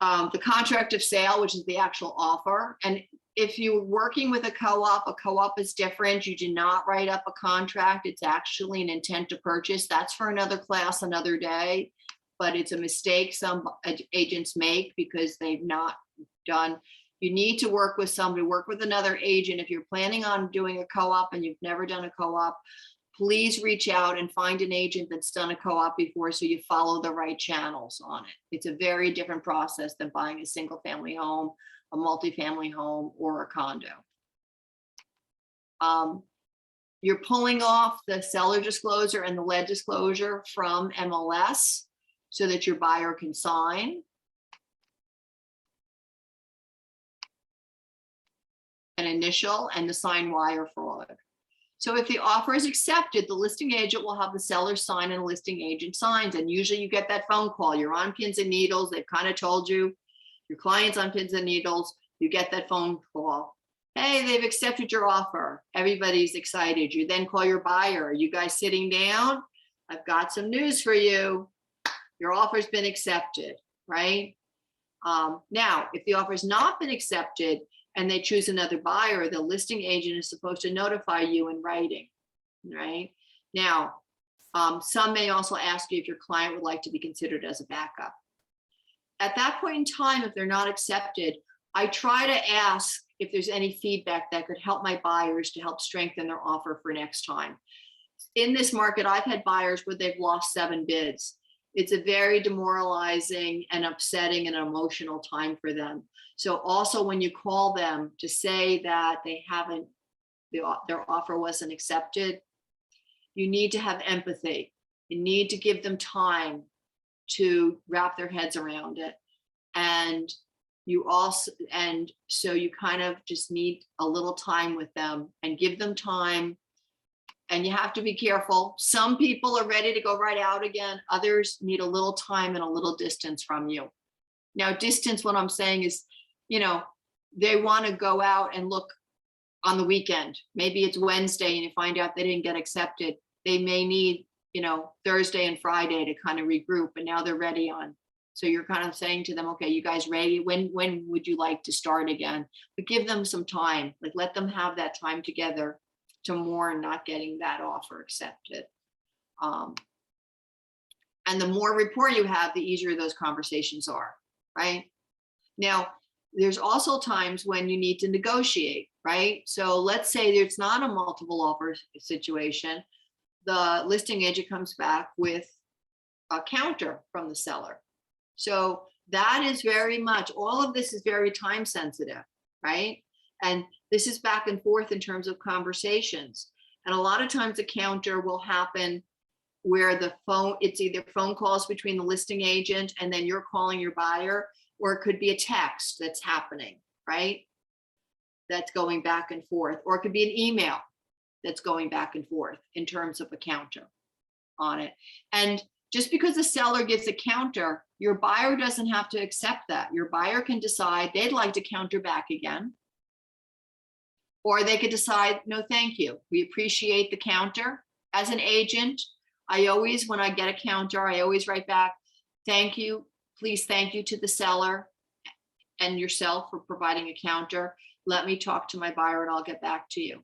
The contract of sale, which is the actual offer. And if you're working with a co-op is different. You do not write up a contract. It's actually an intent to purchase. That's for another class, another day. But it's a mistake some agents make because they've not done. You need to work with somebody, work with another agent. If you're planning on doing a co-op and you've never done a co-op, please reach out and find an agent that's done a co-op before so you follow the right channels on it. It's a very different process than buying a single family home, a multifamily home, or a condo. You're pulling off the seller disclosure and the lead disclosure from MLS so that your buyer can sign. An initial and the sign wire fraud. So if the offer is accepted, the listing agent will have the seller sign and the listing agent signs. And usually you get that phone call. You're on pins and needles. They've kind of told you, your client's on pins and needles. You get that phone call. Hey, they've accepted your offer. Everybody's excited. You then call your buyer. Are you guys sitting down? I've got some news for you. Your offer's been accepted, right? Now, if the offer's not been accepted, and they choose another buyer, the listing agent is supposed to notify you in writing, right? Now, some may also ask you if your client would like to be considered as a backup. At that point in time, if they're not accepted, I try to ask if there's any feedback that could help my buyers to help strengthen their offer for next time. In this market, I've had buyers where they've lost 7 bids. It's a very demoralizing and upsetting and emotional time for them. So also when you call them to say that they haven't, their offer wasn't accepted, you need to have empathy. You need to give them time to wrap their heads around it. And so you kind of just need a little time with them and give them time. And you have to be careful. Some people are ready to go right out again. Others need a little time and a little distance from you. Now, distance, what I'm saying is, they want to go out and look on the weekend. Maybe it's Wednesday and you find out they didn't get accepted. They may need, Thursday and Friday to kind of regroup, and now they're ready on. So you're kind of saying to them, okay, you guys ready? When would you like to start again? But give them some time, like let them have that time together to mourn not getting that offer accepted. And the more rapport you have, the easier those conversations are, right? Now, there's also times when you need to negotiate, right? So let's say it's not a multiple offer situation. The listing agent comes back with a counter from the seller. So that is very much, all of this is very time sensitive, right? And this is back and forth in terms of conversations. And a lot of times a counter will happen where it's either phone calls between the listing agent and then you're calling your buyer, or it could be a text that's happening, right? That's going back and forth, or it could be an email that's going back and forth in terms of a counter on it. And just because the seller gives a counter, your buyer doesn't have to accept that. Your buyer can decide they'd like to counter back again. Or they could decide, no, thank you. We appreciate the counter. As an agent, when I get a counter, I always write back, thank you. Please thank you to the seller and yourself for providing a counter. Let me talk to my buyer and I'll get back to you.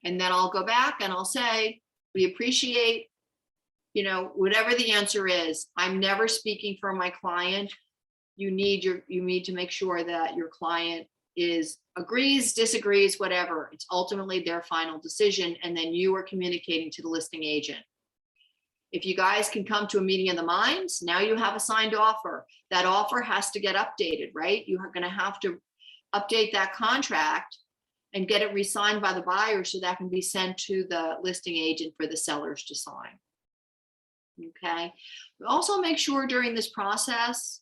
And then I'll go back and I'll say, we appreciate, whatever the answer is. I'm never speaking for my client. You need to make sure that your client agrees, disagrees, whatever. It's ultimately their final decision. And then you are communicating to the listing agent. If you guys can come to a meeting of the minds, now you have a signed offer. That offer has to get updated, right? You are going to have to update that contract and get it re-signed by the buyer so that can be sent to the listing agent for the sellers to sign. Okay. Also make sure during this process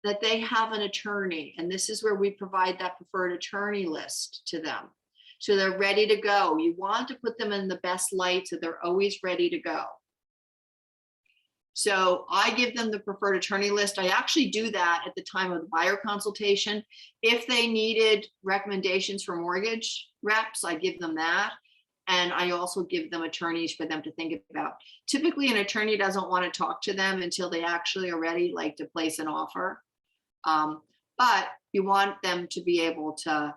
that they have an attorney. And this is where we provide that preferred attorney list to them. So they're ready to go. You want to put them in the best light so they're always ready to go. So I give them the preferred attorney list. I actually do that at the time of the buyer consultation. If they needed recommendations for mortgage reps, I give them that. And I also give them attorneys for them to think about. Typically, an attorney doesn't want to talk to them until they actually are ready, like to place an offer. But you want them to be able to,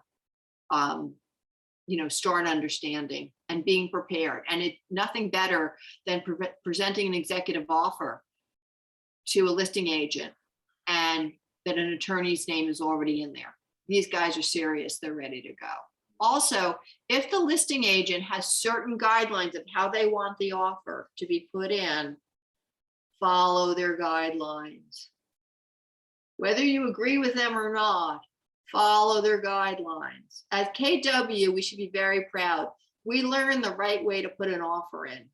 start understanding and being prepared. And nothing better than presenting an executive offer to a listing agent and that an attorney's name is already in there. These guys are serious, they're ready to go. Also, if the listing agent has certain guidelines of how they want the offer to be put in, follow their guidelines. Whether you agree with them or not, follow their guidelines. At KW, we should be very proud. We learn the right way to put an offer in.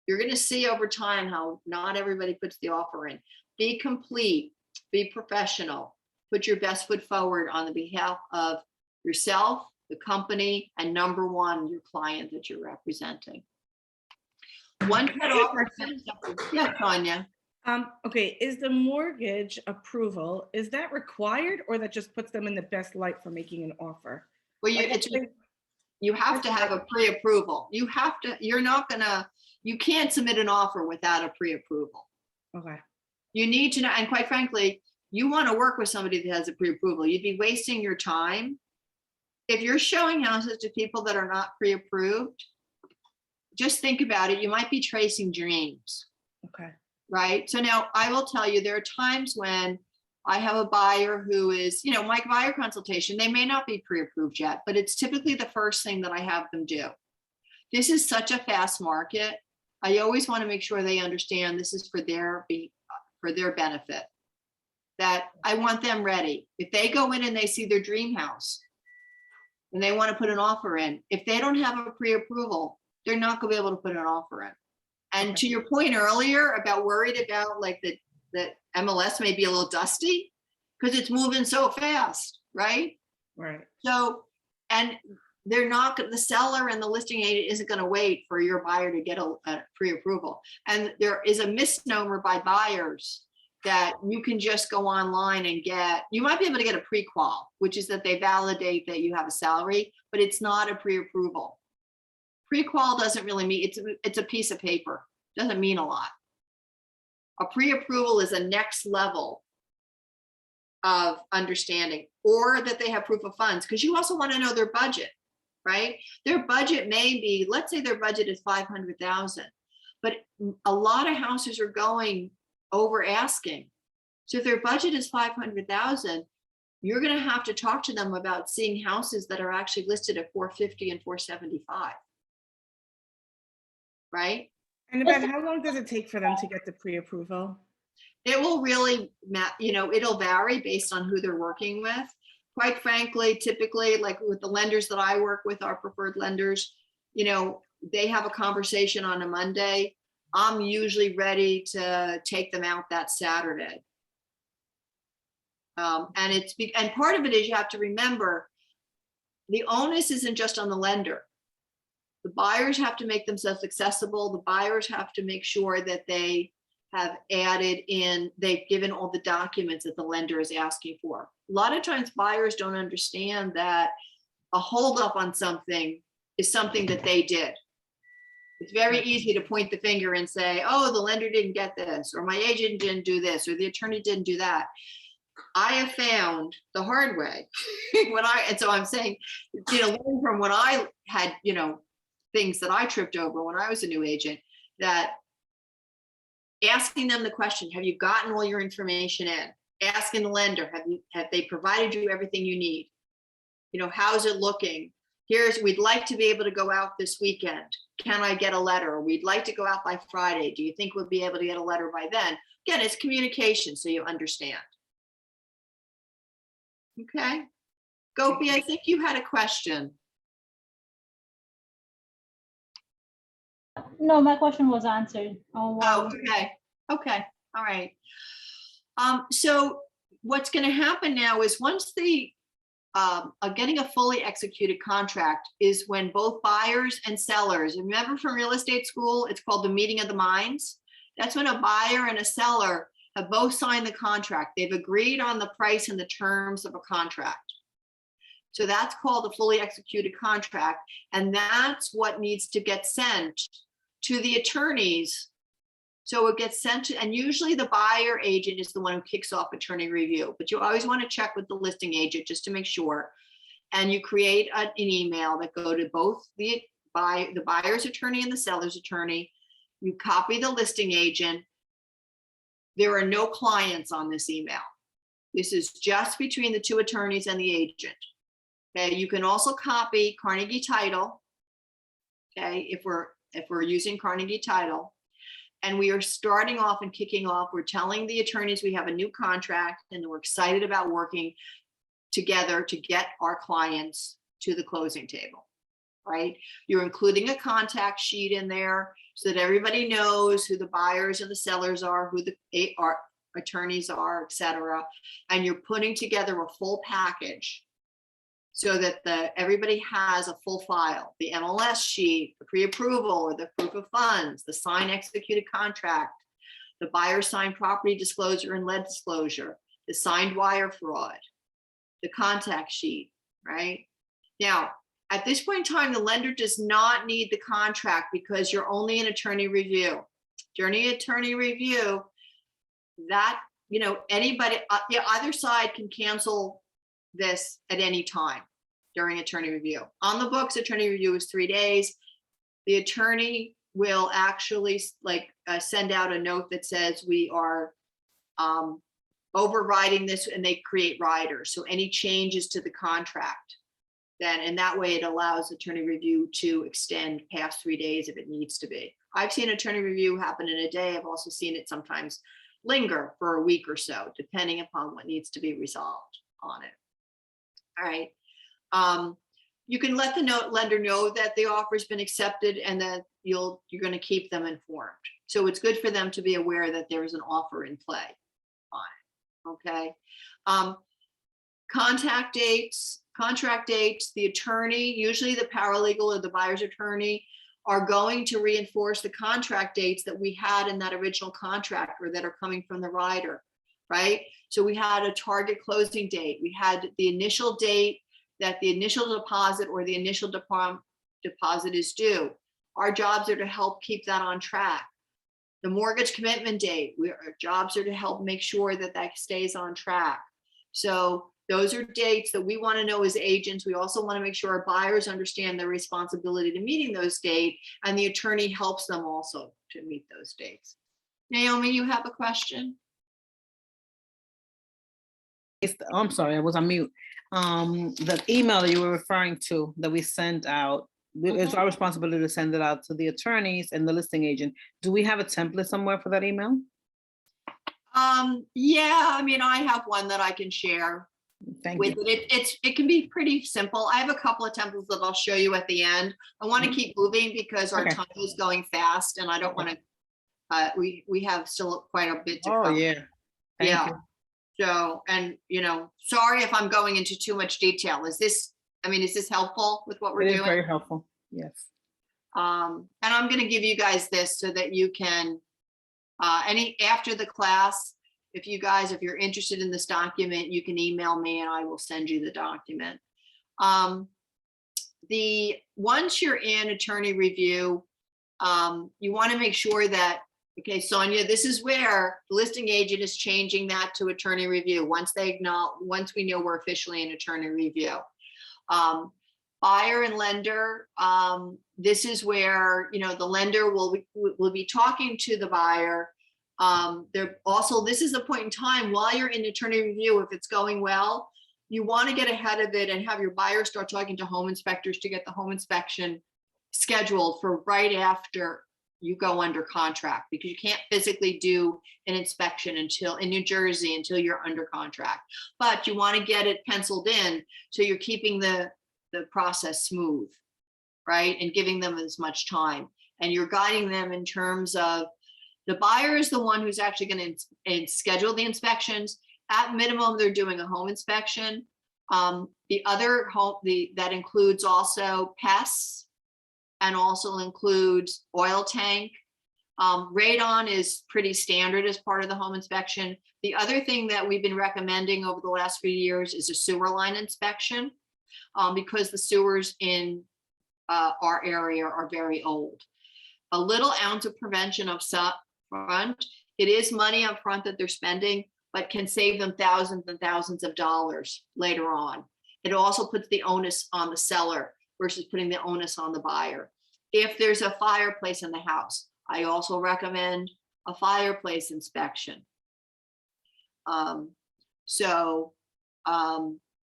You're going to see over time how not everybody puts the offer in. Be complete, be professional, put your best foot forward on the behalf of yourself, the company, and number one, your client that you're representing. One pet offer. Yeah, Tanya. Okay, is the mortgage approval, is that required or that just puts them in the best light for making an offer? Well, you have to have a pre-approval. You can't submit an offer without a pre-approval. Okay. You need to know, and quite frankly, you want to work with somebody that has a pre-approval. You'd be wasting your time. If you're showing houses to people that are not pre-approved, just think about it. You might be tracing dreams. Okay. Right. So now I will tell you, there are times when I have a buyer who is, my buyer consultation, they may not be pre-approved yet, but it's typically the first thing that I have them do. This is such a fast market. I always want to make sure they understand this is for their benefit, that I want them ready. If they go in and they see their dream house and they want to put an offer in, if they don't have a pre-approval, they're not going to be able to put an offer in. And to your point earlier about worried about like that MLS may be a little dusty because it's moving so fast, right? Right. So, and they're not, the seller and the listing agent isn't going to wait for your buyer to get a pre-approval. And there is a misnomer by buyers that you can just go online and get, you might be able to get a pre-qual, which is that they validate that you have a salary, but it's not a pre-approval. Pre-qual doesn't really mean, it's a piece of paper, doesn't mean a lot. A pre-approval is a next level of understanding, or that they have proof of funds, because you also want to know their budget, right? Their budget may be, let's say their budget is 500,000, but a lot of houses are going over asking. So if their budget is 500,000, you're going to have to talk to them about seeing houses that are actually listed at 450 and 475. Right? And about how long does it take for them to get the pre-approval? It will really, it'll vary based on who they're working with. Quite frankly, typically, like with the lenders that I work with, our preferred lenders, they have a conversation on a Monday. I'm usually ready to take them out that Saturday. And part of it is you have to remember the onus isn't just on the lender. The buyers have to make themselves accessible. The buyers have to make sure that they have added in, they've given all the documents that the lender is asking for. A lot of times buyers don't understand that a holdup on something is something that they did. It's very easy to point the finger and say, oh, the lender didn't get this, or my agent didn't do this, or the attorney didn't do that. I have found the hard way and so I'm saying, learn from when I had, things that I tripped over when I was a new agent, that asking them the question, have you gotten all your information in? Asking the lender, have they provided you everything you need? How's it looking? We'd like to be able to go out this weekend. Can I get a letter? We'd like to go out by Friday. Do you think we'll be able to get a letter by then? Again, it's communication, so you understand. Okay. Gopi, I think you had a question. No, my question was answered. Oh, wow. Okay. Okay. All right. So what's going to happen now is once getting a fully executed contract is when both buyers and sellers, remember from real estate school, it's called the meeting of the minds. That's when a buyer and a seller have both signed the contract. They've agreed on the price and the terms of a contract. So that's called a fully executed contract. And that's what needs to get sent to the attorneys. So it gets sent to, and usually the buyer agent is the one who kicks off attorney review, but you always want to check with the listing agent just to make sure. And you create an email that go to both the buyer's attorney and the seller's attorney. You copy the listing agent. There are no clients on this email. This is just between the two attorneys and the agent. Okay, you can also copy Carnegie Title. Okay, if we're using Carnegie Title, and we are starting off and kicking off, we're telling the attorneys we have a new contract and we're excited about working together to get our clients to the closing table, right? You're including a contact sheet in there so that everybody knows who the buyers and the sellers are, who the attorneys are, et cetera. And you're putting together a full package so that everybody has a full file, the MLS sheet, the pre-approval or the proof of funds, the signed executed contract, the buyer signed property disclosure and lead disclosure, the signed wire fraud, the contact sheet, right? Now, at this point in time, the lender does not need the contract because you're only in attorney review. During attorney review, that, anybody, either side can cancel this at any time during attorney review. On the books, attorney review is 3 days. The attorney will actually send out a note that says we are overriding this, and they create riders. So any changes to the contract, then, and that way it allows attorney review to extend past 3 days if it needs to be. I've seen attorney review happen in a day. I've also seen it sometimes linger for a week or so, depending upon what needs to be resolved on it. All right. You can let the lender know that the offer has been accepted and that you're going to keep them informed. So it's good for them to be aware that there is an offer in play. Fine. Okay. Contract dates, the attorney, usually the paralegal or the buyer's attorney, are going to reinforce the contract dates that we had in that original contract or that are coming from the rider, right? So we had a target closing date. We had the initial date that the initial deposit or the initial deposit is due. Our jobs are to help keep that on track. The mortgage commitment date, our jobs are to help make sure that that stays on track. So those are dates that we want to know as agents. We also want to make sure our buyers understand their responsibility to meeting those dates, and the attorney helps them also to meet those dates. Naomi, you have a question? I'm sorry, I was on mute. The email that you were referring to that we sent out, it's our responsibility to send it out to the attorneys and the listing agent. Do we have a template somewhere for that email? Yeah, I mean, I have one that I can share Thank with you. it. It can be pretty simple. I have a couple of templates that I'll show you at the end. I want to keep moving because our Okay. time is going fast and I don't want to, we have still quite a bit to Oh, cover. yeah. Thank Yeah. you. So, and sorry if I'm going into too much detail. Is this helpful with what we're It is doing? very helpful. Yes. And I'm going to give you guys this so that you can, after the class, if you're interested in this document, you can email me and I will send you the document. Once you're in attorney review, you want to make sure that, okay, Sonia, this is where the listing agent is changing that to attorney review. Once we know we're officially in attorney review. Buyer and lender, this is where, the lender will be talking to the buyer. This is the point in time while you're in attorney review, if it's going well, you want to get ahead of it and have your buyer start talking to home inspectors to get the home inspection scheduled for right after you go under contract, because you can't physically do an inspection in New Jersey until you're under contract. But you want to get it penciled in so you're keeping the process smooth, right? And giving them as much time. And you're guiding them in terms of the buyer is the one who's actually going to schedule the inspections. At minimum, they're doing a home inspection. That includes also pests and also includes oil tank. Radon is pretty standard as part of the home inspection. The other thing that we've been recommending over the last few years is a sewer line inspection, because the sewers in our area are very old. A little ounce of prevention up front, it is money up front that they're spending, but can save them thousands and thousands of dollars later on. It also puts the onus on the seller versus putting the onus on the buyer. If there's a fireplace in the house, I also recommend a fireplace inspection.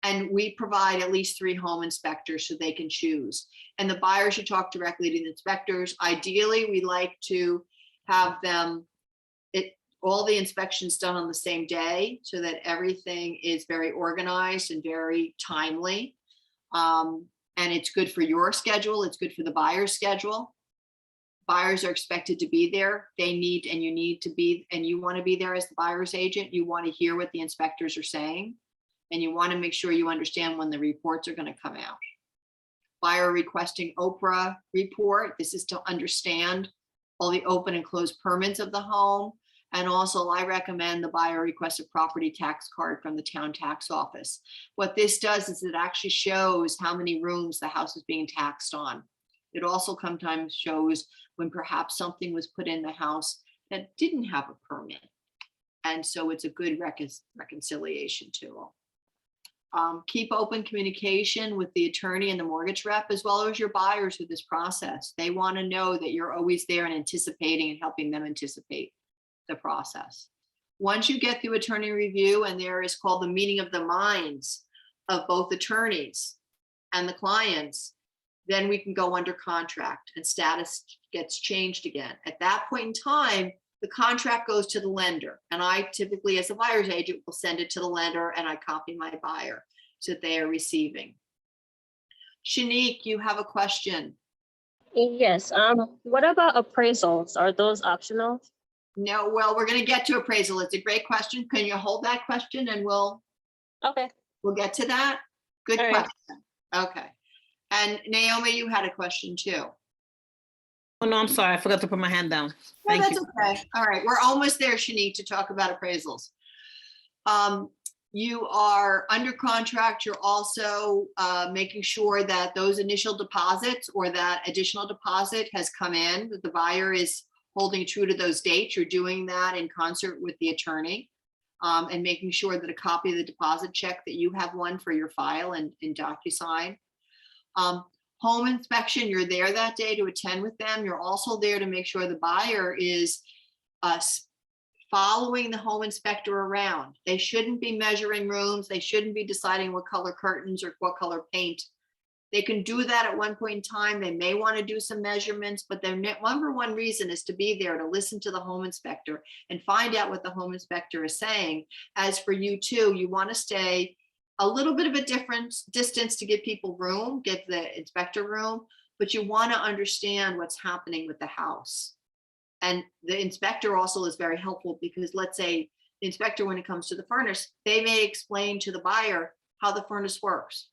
And we provide at least 3 home inspectors so they can choose. And the buyer should talk directly to the inspectors. Ideally, we like to have all the inspections done on the same day so that everything is very organized and very timely. And it's good for your schedule. It's good for the buyer's schedule. Buyers are expected to be there. You want to be there as the buyer's agent. You want to hear what the inspectors are saying. And you want to make sure you understand when the reports are going to come out. Buyer requesting Oprah report. This is to understand all the open and closed permits of the home. And also I recommend the buyer request a property tax card from the town tax office. What this does is it actually shows how many rooms the house is being taxed on. It also sometimes shows when perhaps something was put in the house that didn't have a permit. And so it's a good reconciliation tool. Keep open communication with the attorney and the mortgage rep, as well as your buyers through this process. They want to know that you're always there and anticipating and helping them anticipate the process. Once you get through attorney review, and there is called the meeting of the minds of both attorneys and the clients, then we can go under contract and status gets changed again. At that point in time, the contract goes to the lender. And I typically, as a buyer's agent, will send it to the lender and I copy my buyer so that they are receiving. Shanique, you have a question. Yes, what about appraisals? Are those optional? No, well, we're gonna get to appraisal. It's a great question. Can you hold that question and we'll Okay. get to that? Good All right. question. Okay. And Naomi, you had a question too. Oh, no, I'm sorry. I forgot to put my hand down. No, Thank that's you. okay. All right, we're almost there, Shanique, to talk about appraisals. You are under contract. You're also making sure that those initial deposits or that additional deposit has come in, that the buyer is holding true to those dates. You're doing that in concert with the attorney and making sure that a copy of the deposit check, that you have one for your file and in DocuSign. Home inspection, you're there that day to attend with them. You're also there to make sure the buyer is following the home inspector around. They shouldn't be measuring rooms. They shouldn't be deciding what color curtains or what color paint. They can do that at one point in time. They may want to do some measurements, but their number one reason is to be there to listen to the home inspector and find out what the home inspector is saying. As for you too, you want to stay a little bit of a different distance to give people room, give the inspector room, but you want to understand what's happening with the house. And the inspector also is very helpful because let's say the inspector, when it comes to the furnace, they may explain to the buyer how the furnace works.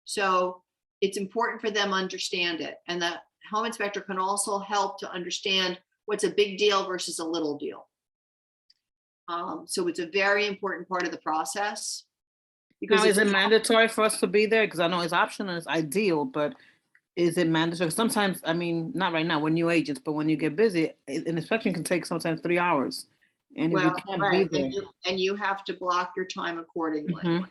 So it's important for them to understand it. And the home inspector can also help to understand what's a big deal versus a little deal. So it's a very important part of the process. Now, is it mandatory for us to be there? Because I know it's optional, it's ideal, but is it mandatory? Sometimes, I mean, not right now, we're new agents, but when you get busy, an inspection can take sometimes 3 hours. And if you can't right, be there. and you have to block your time accordingly. Mhm.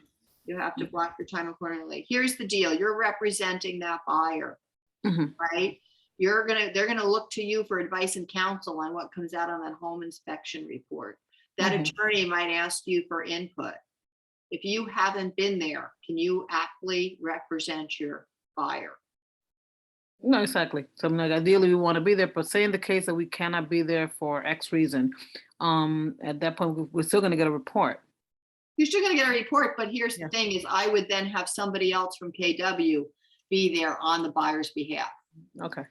You have to block your time accordingly. Here's the deal. You're representing that buyer, Mhm. right? They're gonna look to you for advice and counsel on what comes out on that home inspection report. That Mhm. attorney might ask you for input. If you haven't been there, can you aptly represent your buyer? No, exactly. So like, ideally we want to be there, but say in the case that we cannot be there for X reason, at that point, we're still gonna get a report. You're still gonna get a report, but here's the Yeah. thing is I would then have somebody else from KW be there on the buyer's behalf. Okay.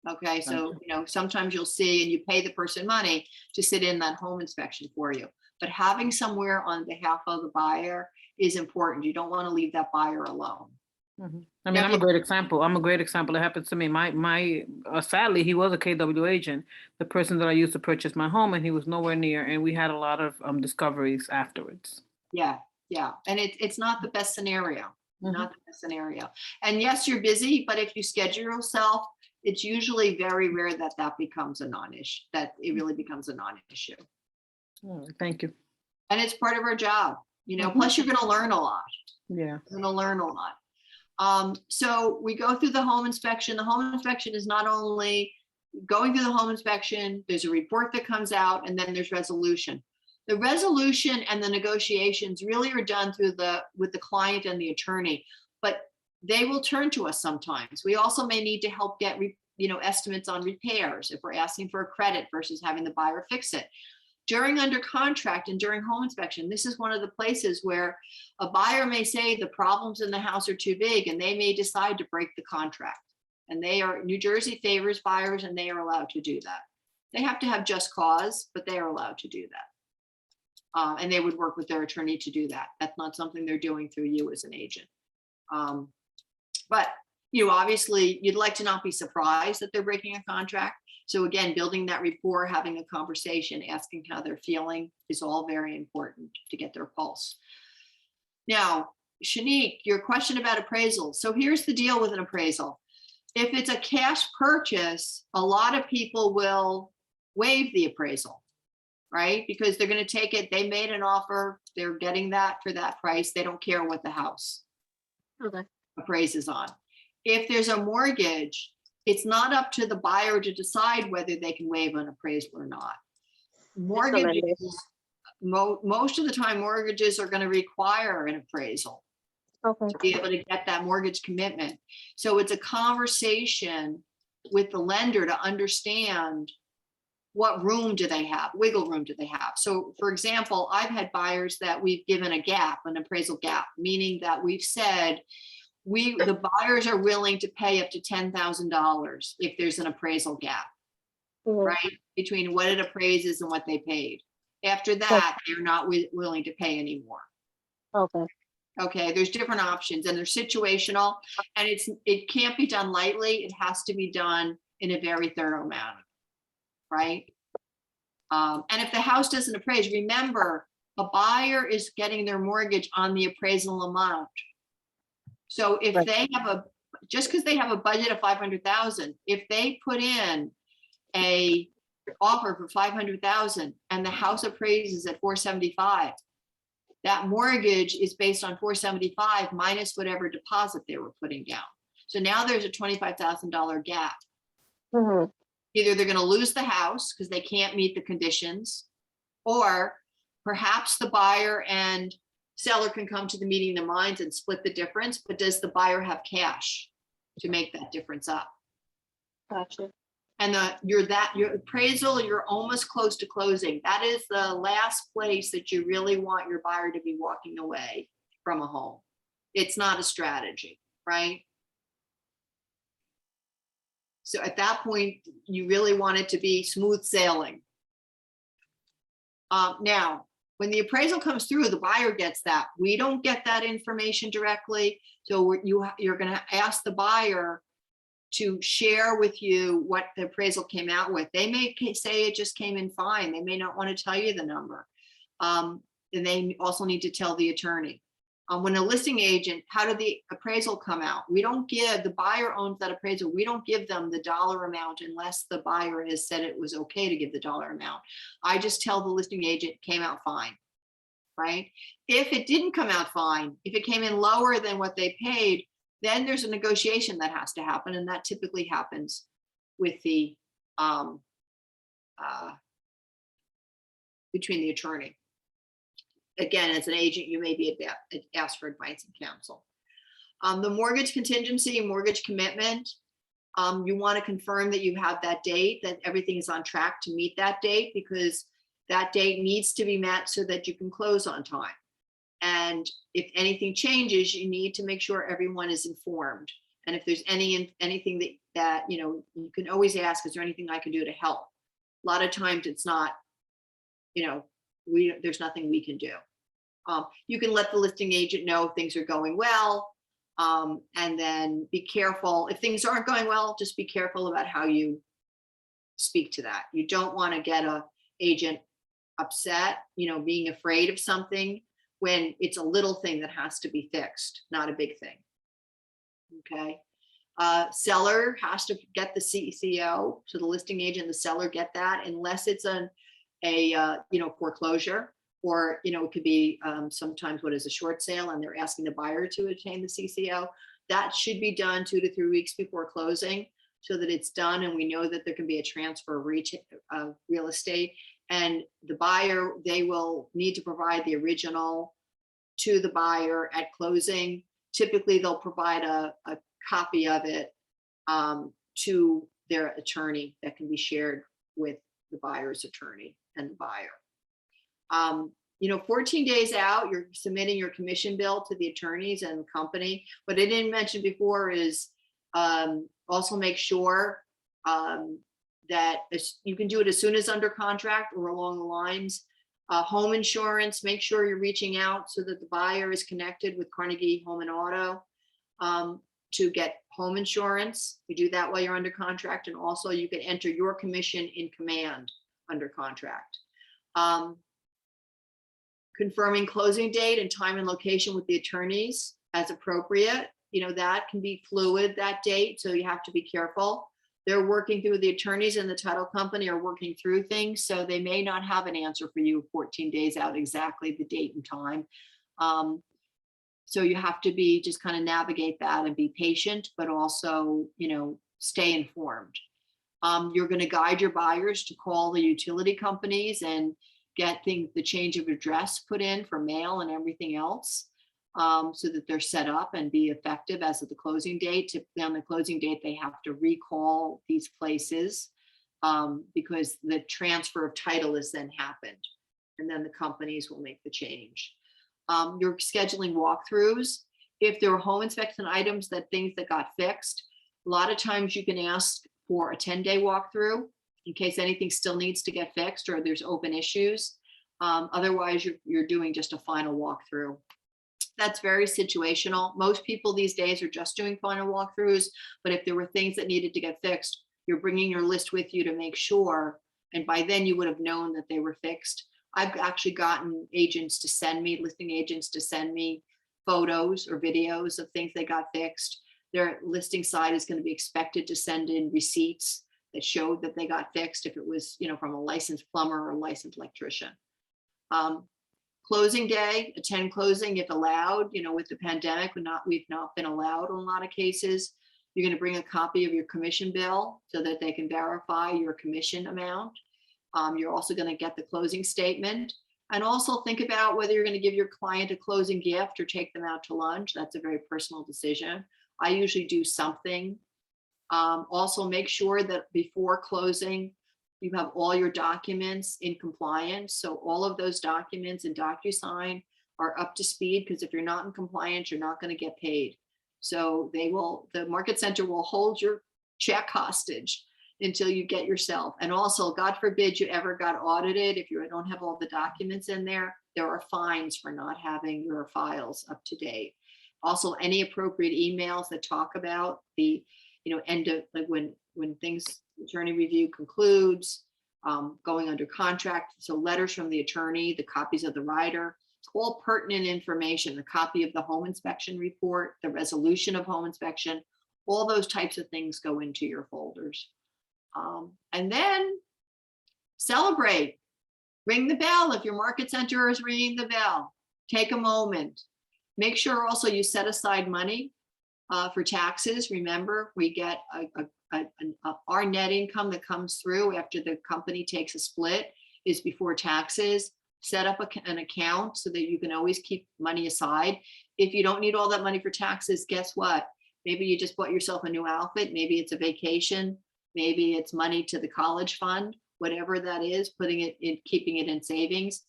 Okay, so, sometimes you'll see and you pay the person money to sit in that home inspection for you. But having somewhere on behalf of the buyer is important. You don't want to leave that buyer alone. Mhm. I mean, I'm a great example. It happens to me. My sadly, he was a KW agent, the person that I used to purchase my home, and he was nowhere near, and we had a lot of discoveries afterwards. Yeah, yeah. And it's not the best scenario, Mhm. not the best scenario. And yes, you're busy, but if you schedule yourself, it's usually very rare that that becomes a non-issue, that it really becomes a non-issue. All right, thank you. And it's part of our job, Mhm. plus you're gonna learn a lot. Yeah. You're gonna learn a lot. So we go through the home inspection. The home inspection is not only going through the home inspection, there's a report that comes out, and then there's resolution. The resolution and the negotiations really are done with the client and the attorney, but they will turn to us sometimes. We also may need to help get estimates on repairs if we're asking for a credit versus having the buyer fix it. During under contract and during home inspection, this is one of the places where a buyer may say the problems in the house are too big and they may decide to break the contract. And New Jersey favors buyers and they are allowed to do that. They have to have just cause, but they are allowed to do that. And they would work with their attorney to do that. That's not something they're doing through you as an agent. But obviously you'd like to not be surprised that they're breaking a contract. So again, building that rapport, having a conversation, asking how they're feeling is all very important to get their pulse. Now, Shanique, your question about appraisal. So here's the deal with an appraisal. If it's a cash purchase, a lot of people will waive the appraisal, right? Because they're going to take it. They made an offer. They're getting that for that price. They don't care what the house appraises on. If there's a mortgage, it's not up to the buyer to decide whether they can waive an appraisal or not. Mortgages, most of the time, mortgages are going to require an appraisal to be able to get that mortgage commitment. So it's a conversation with the lender to understand what room do they have, wiggle room do they have. So for example, I've had buyers that we've given a gap, an appraisal gap, meaning that we've said, the buyers are willing to pay up to $10,000 if there's an appraisal gap, Mhm. right? Between what it appraises and what they paid. After that, they're not willing to pay anymore. Okay. Okay, there's different options and they're situational, and it can't be done lightly. It has to be done in a very thorough manner, right? And if the house doesn't appraise, remember, a buyer is getting their mortgage on the appraisal amount. So if Right. they have just because they have a budget of 500,000, if they put in a offer for 500,000 and the house appraises at 475, that mortgage is based on 475 minus whatever deposit they were putting down. So now there's a $25,000 gap. Mhm. Either they're going to lose the house because they can't meet the conditions, or perhaps the buyer and seller can come to the meeting of the minds and split the difference, but does the buyer have cash to make that difference up? Gotcha. And your appraisal, you're almost close to closing. That is the last place that you really want your buyer to be walking away from a home. It's not a strategy, right? So at that point, you really want it to be smooth sailing. Now, when the appraisal comes through, the buyer gets that. We don't get that information directly. So you're going to ask the buyer to share with you what the appraisal came out with. They may say it just came in fine. They may not want to tell you the number. And they also need to tell the attorney. When a listing agent, how did the appraisal come out? We don't give, the buyer owns that appraisal. We don't give them the dollar amount unless the buyer has said it was okay to give the dollar amount. I just tell the listing agent came out fine, right? If it didn't come out fine, if it came in lower than what they paid, then there's a negotiation that has to happen. And that typically happens with the, between the attorney. Again, as an agent, you may be asked for advice and counsel. The mortgage contingency, mortgage commitment, you want to confirm that you have that date, that everything is on track to meet that date, because that date needs to be met so that you can close on time. And if anything changes, you need to make sure everyone is informed. And if there's anything that you can always ask, is there anything I can do to help? A lot of times it's not, there's nothing we can do. You can let the listing agent know things are going well, and then be careful. If things aren't going well, just be careful about how you speak to that. You don't want to get an agent upset, being afraid of something when it's a little thing that has to be fixed, not a big thing. Okay. Seller has to get the CCO, so the listing agent and the seller get that, unless it's a foreclosure, or it could be sometimes what is a short sale and they're asking the buyer to obtain the CCO. That should be done 2 to 3 weeks before closing, so that it's done and we know that there can be a transfer of real estate. And the buyer, they will need to provide the original to the buyer at closing. Typically, they'll provide a copy of it to their attorney that can be shared with the buyer's attorney and the buyer. 14 days out, you're submitting your commission bill to the attorneys and the company. What I didn't mention before is also make sure that you can do it as soon as under contract or along the lines. Home insurance, make sure you're reaching out so that the buyer is connected with Carnegie Home and Auto to get home insurance. You do that while you're under contract, and also you can enter your commission in command under contract. Confirming closing date and time and location with the attorneys as appropriate. That can be fluid, that date, so you have to be careful. They're working through, the attorneys and the title company are working through things, so they may not have an answer for you 14 days out, exactly the date and time. So you have to be just kind of navigate that and be patient, but also, stay informed. You're going to guide your buyers to call the utility companies and get the change of address put in for mail and everything else, so that they're set up and be effective as of the closing date. Typically on the closing date, they have to recall these places because the transfer of title has then happened, and then the companies will make the change. You're scheduling walkthroughs, If there were home inspection items, things that got fixed, a lot of times you can ask for a 10-day walkthrough in case anything still needs to get fixed or there's open issues. Otherwise, you're doing just a final walkthrough. That's very situational. Most people these days are just doing final walkthroughs, but if there were things that needed to get fixed, you're bringing your list with you to make sure, and by then you would have known that they were fixed. I've actually gotten agents to send me, listing agents to send me photos or videos of things they got fixed. Their listing side is going to be expected to send in receipts that showed that they got fixed if it was, from a licensed plumber or a licensed electrician. Closing day, attend closing if allowed. With the pandemic, we've not been allowed in a lot of cases. You're going to bring a copy of your commission bill so that they can verify your commission amount. You're also going to get the closing statement, and also think about whether you're going to give your client a closing gift or take them out to lunch. That's a very personal decision. I usually do something. Also make sure that before closing, you have all your documents in compliance. So all of those documents in DocuSign are up to speed, because if you're not in compliance, you're not going to get paid. So the market center will hold your check hostage until you get yourself. And also, God forbid you ever got audited. If you don't have all the documents in there, there are fines for not having your files up to date. Also, any appropriate emails that talk about the, end of, like when things, attorney review concludes, going under contract. So letters from the attorney, the copies of the rider, all pertinent information, the copy of the home inspection report, the resolution of home inspection, all those types of things go into your folders. And then celebrate, ring the bell. If your market center is ringing the bell, take a moment. Make sure also you set aside money for taxes. Remember, we get our net income that comes through after the company takes a split is before taxes. Set up an account so that you can always keep money aside. If you don't need all that money for taxes, guess what? Maybe you just bought yourself a new outfit. Maybe it's a vacation. Maybe it's money to the college fund, whatever that is, keeping it in savings.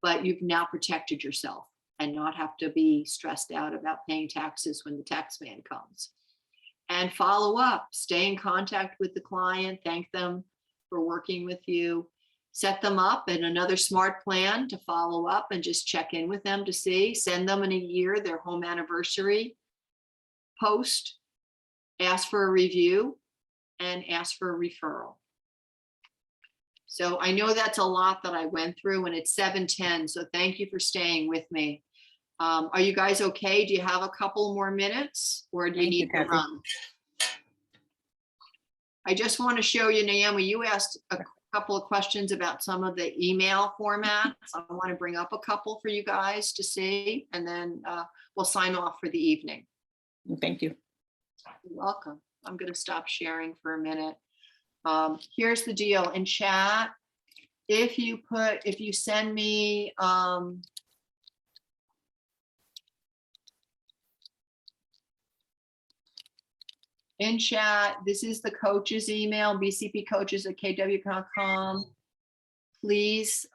But you've now protected yourself and not have to be stressed out about paying taxes when the tax man comes. And follow up, stay in contact with the client, thank them for working with you, set them up in another smart plan to follow up and just check in with them to see, send them in a year their home anniversary post, ask for a review, and ask for a referral. So I know that's a lot that I went through, and it's 7:10, so thank you for staying with me. Are you guys okay? Do you have a couple more minutes, or do you need to run? I just want to show you, Naomi, you asked a couple of questions about some of the email formats. I want to bring up a couple for you guys to see, and then we'll sign off for the evening. Thank you. You're welcome. I'm going to stop sharing for a minute. Here's the deal in chat. If you send me, in chat, this is the coach's email, bcpcoaches@kw.com. Please,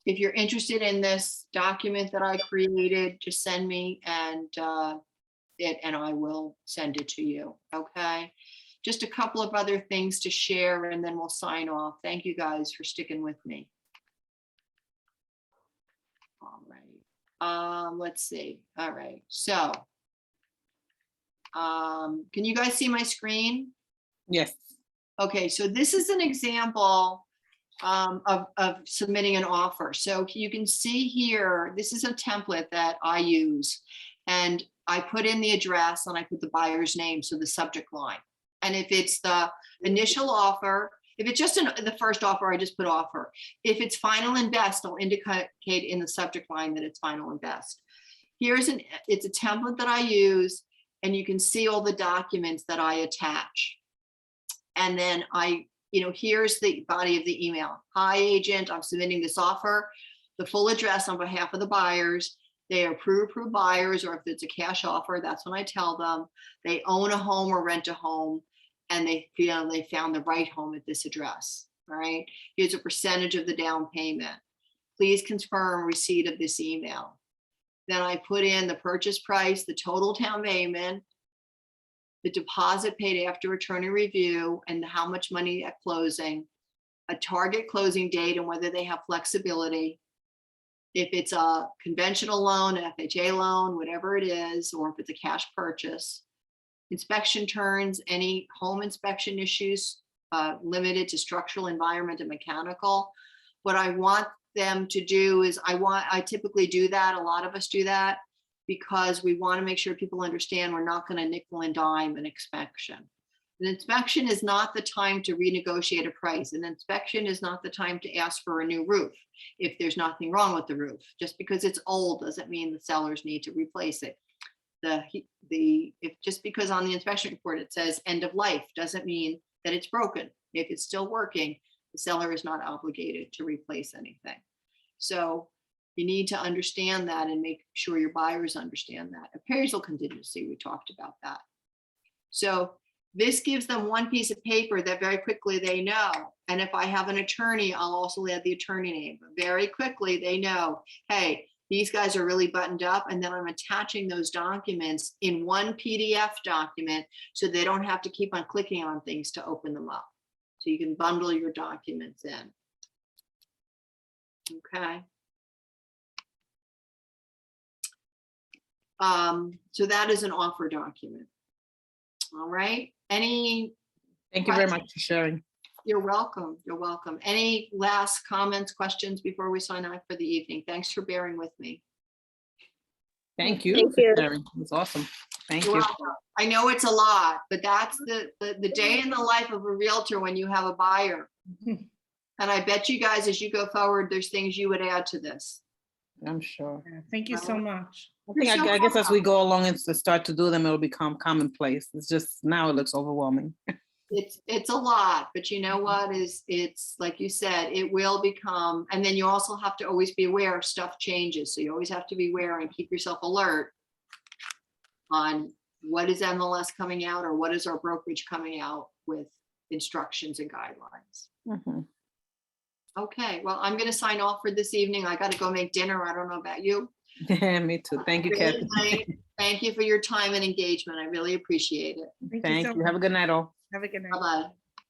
if you're interested in this document that I created, just send me and I will send it to you. Okay. Just a couple of other things to share, and then we'll sign off. Thank you guys for sticking with me. All right. Let's see. All right. So, can you guys see my screen? Yes. Okay. So this is an example of submitting an offer. So you can see here, this is a template that I use, and I put in the address and I put the buyer's name, so the subject line. And if it's the initial offer, if it's just the first offer, I just put offer. If it's final and best, I'll indicate in the subject line that it's final and best. It's a template that I use, and you can see all the documents that I attach. And then here's the body of the email. Hi, agent, I'm submitting this offer. The full address on behalf of the buyers. They are pre-approved buyers, or if it's a cash offer, that's when I tell them they own a home or rent a home, and they feel they found the right home at this address. All right. Here's a percentage of the down payment. please confirm receipt of this email. Then I put in the purchase price, the total down payment, the deposit paid after attorney review, and how much money at closing, a target closing date and whether they have flexibility. If it's a conventional loan, an FHA loan, whatever it is, or if it's a cash purchase. Inspection turns, any home inspection issues limited to structural, environment, and mechanical. What I want them to do is I typically do that. A lot of us do that because we want to make sure people understand we're not going to nickel and dime an inspection. An inspection is not the time to renegotiate a price. An inspection is not the time to ask for a new roof if there's nothing wrong with the roof. Just because it's old doesn't mean the sellers need to replace it. Just because on the inspection report it says end of life doesn't mean that it's broken. If it's still working, the seller is not obligated to replace anything. So you need to understand that and make sure your buyers understand that. Appraisal contingency, we talked about that. So this gives them one piece of paper that very quickly they know. And if I have an attorney, I'll also add the attorney name. Very quickly they know, hey, these guys are really buttoned up, and then I'm attaching those documents in one PDF document so they don't have to keep on clicking on things to open them up. So you can bundle your documents in. Okay. So that is an offer document. All right. Any? Thank you very much for sharing. You're welcome. You're welcome. Any last comments, questions before we sign off for the evening? Thanks for bearing with me. Thank you. Thank for you. sharing. It was awesome. Thank You're you. welcome. I know it's a lot, but that's the day in the life of a realtor when you have a buyer. And I bet you guys, as you go forward, there's things you would add to this. I'm sure. Yeah, thank you so much. I guess as we go along and start to do them, it'll become commonplace. It's just now it looks overwhelming. It's a lot, but you know what it's like you said, it will become, and then you also have to always be aware stuff changes. So you always have to be aware and keep yourself alert on what is MLS coming out or what is our brokerage coming out with instructions and guidelines. Mhm. Okay, well, I'm going to sign off for this evening. I got to go make dinner. I don't know about you. Me too. Thank you, Really Kathy. nice. Thank you for your time and engagement. I really appreciate it. Thank so you. Have a good night, all. Have a good night. Bye-bye.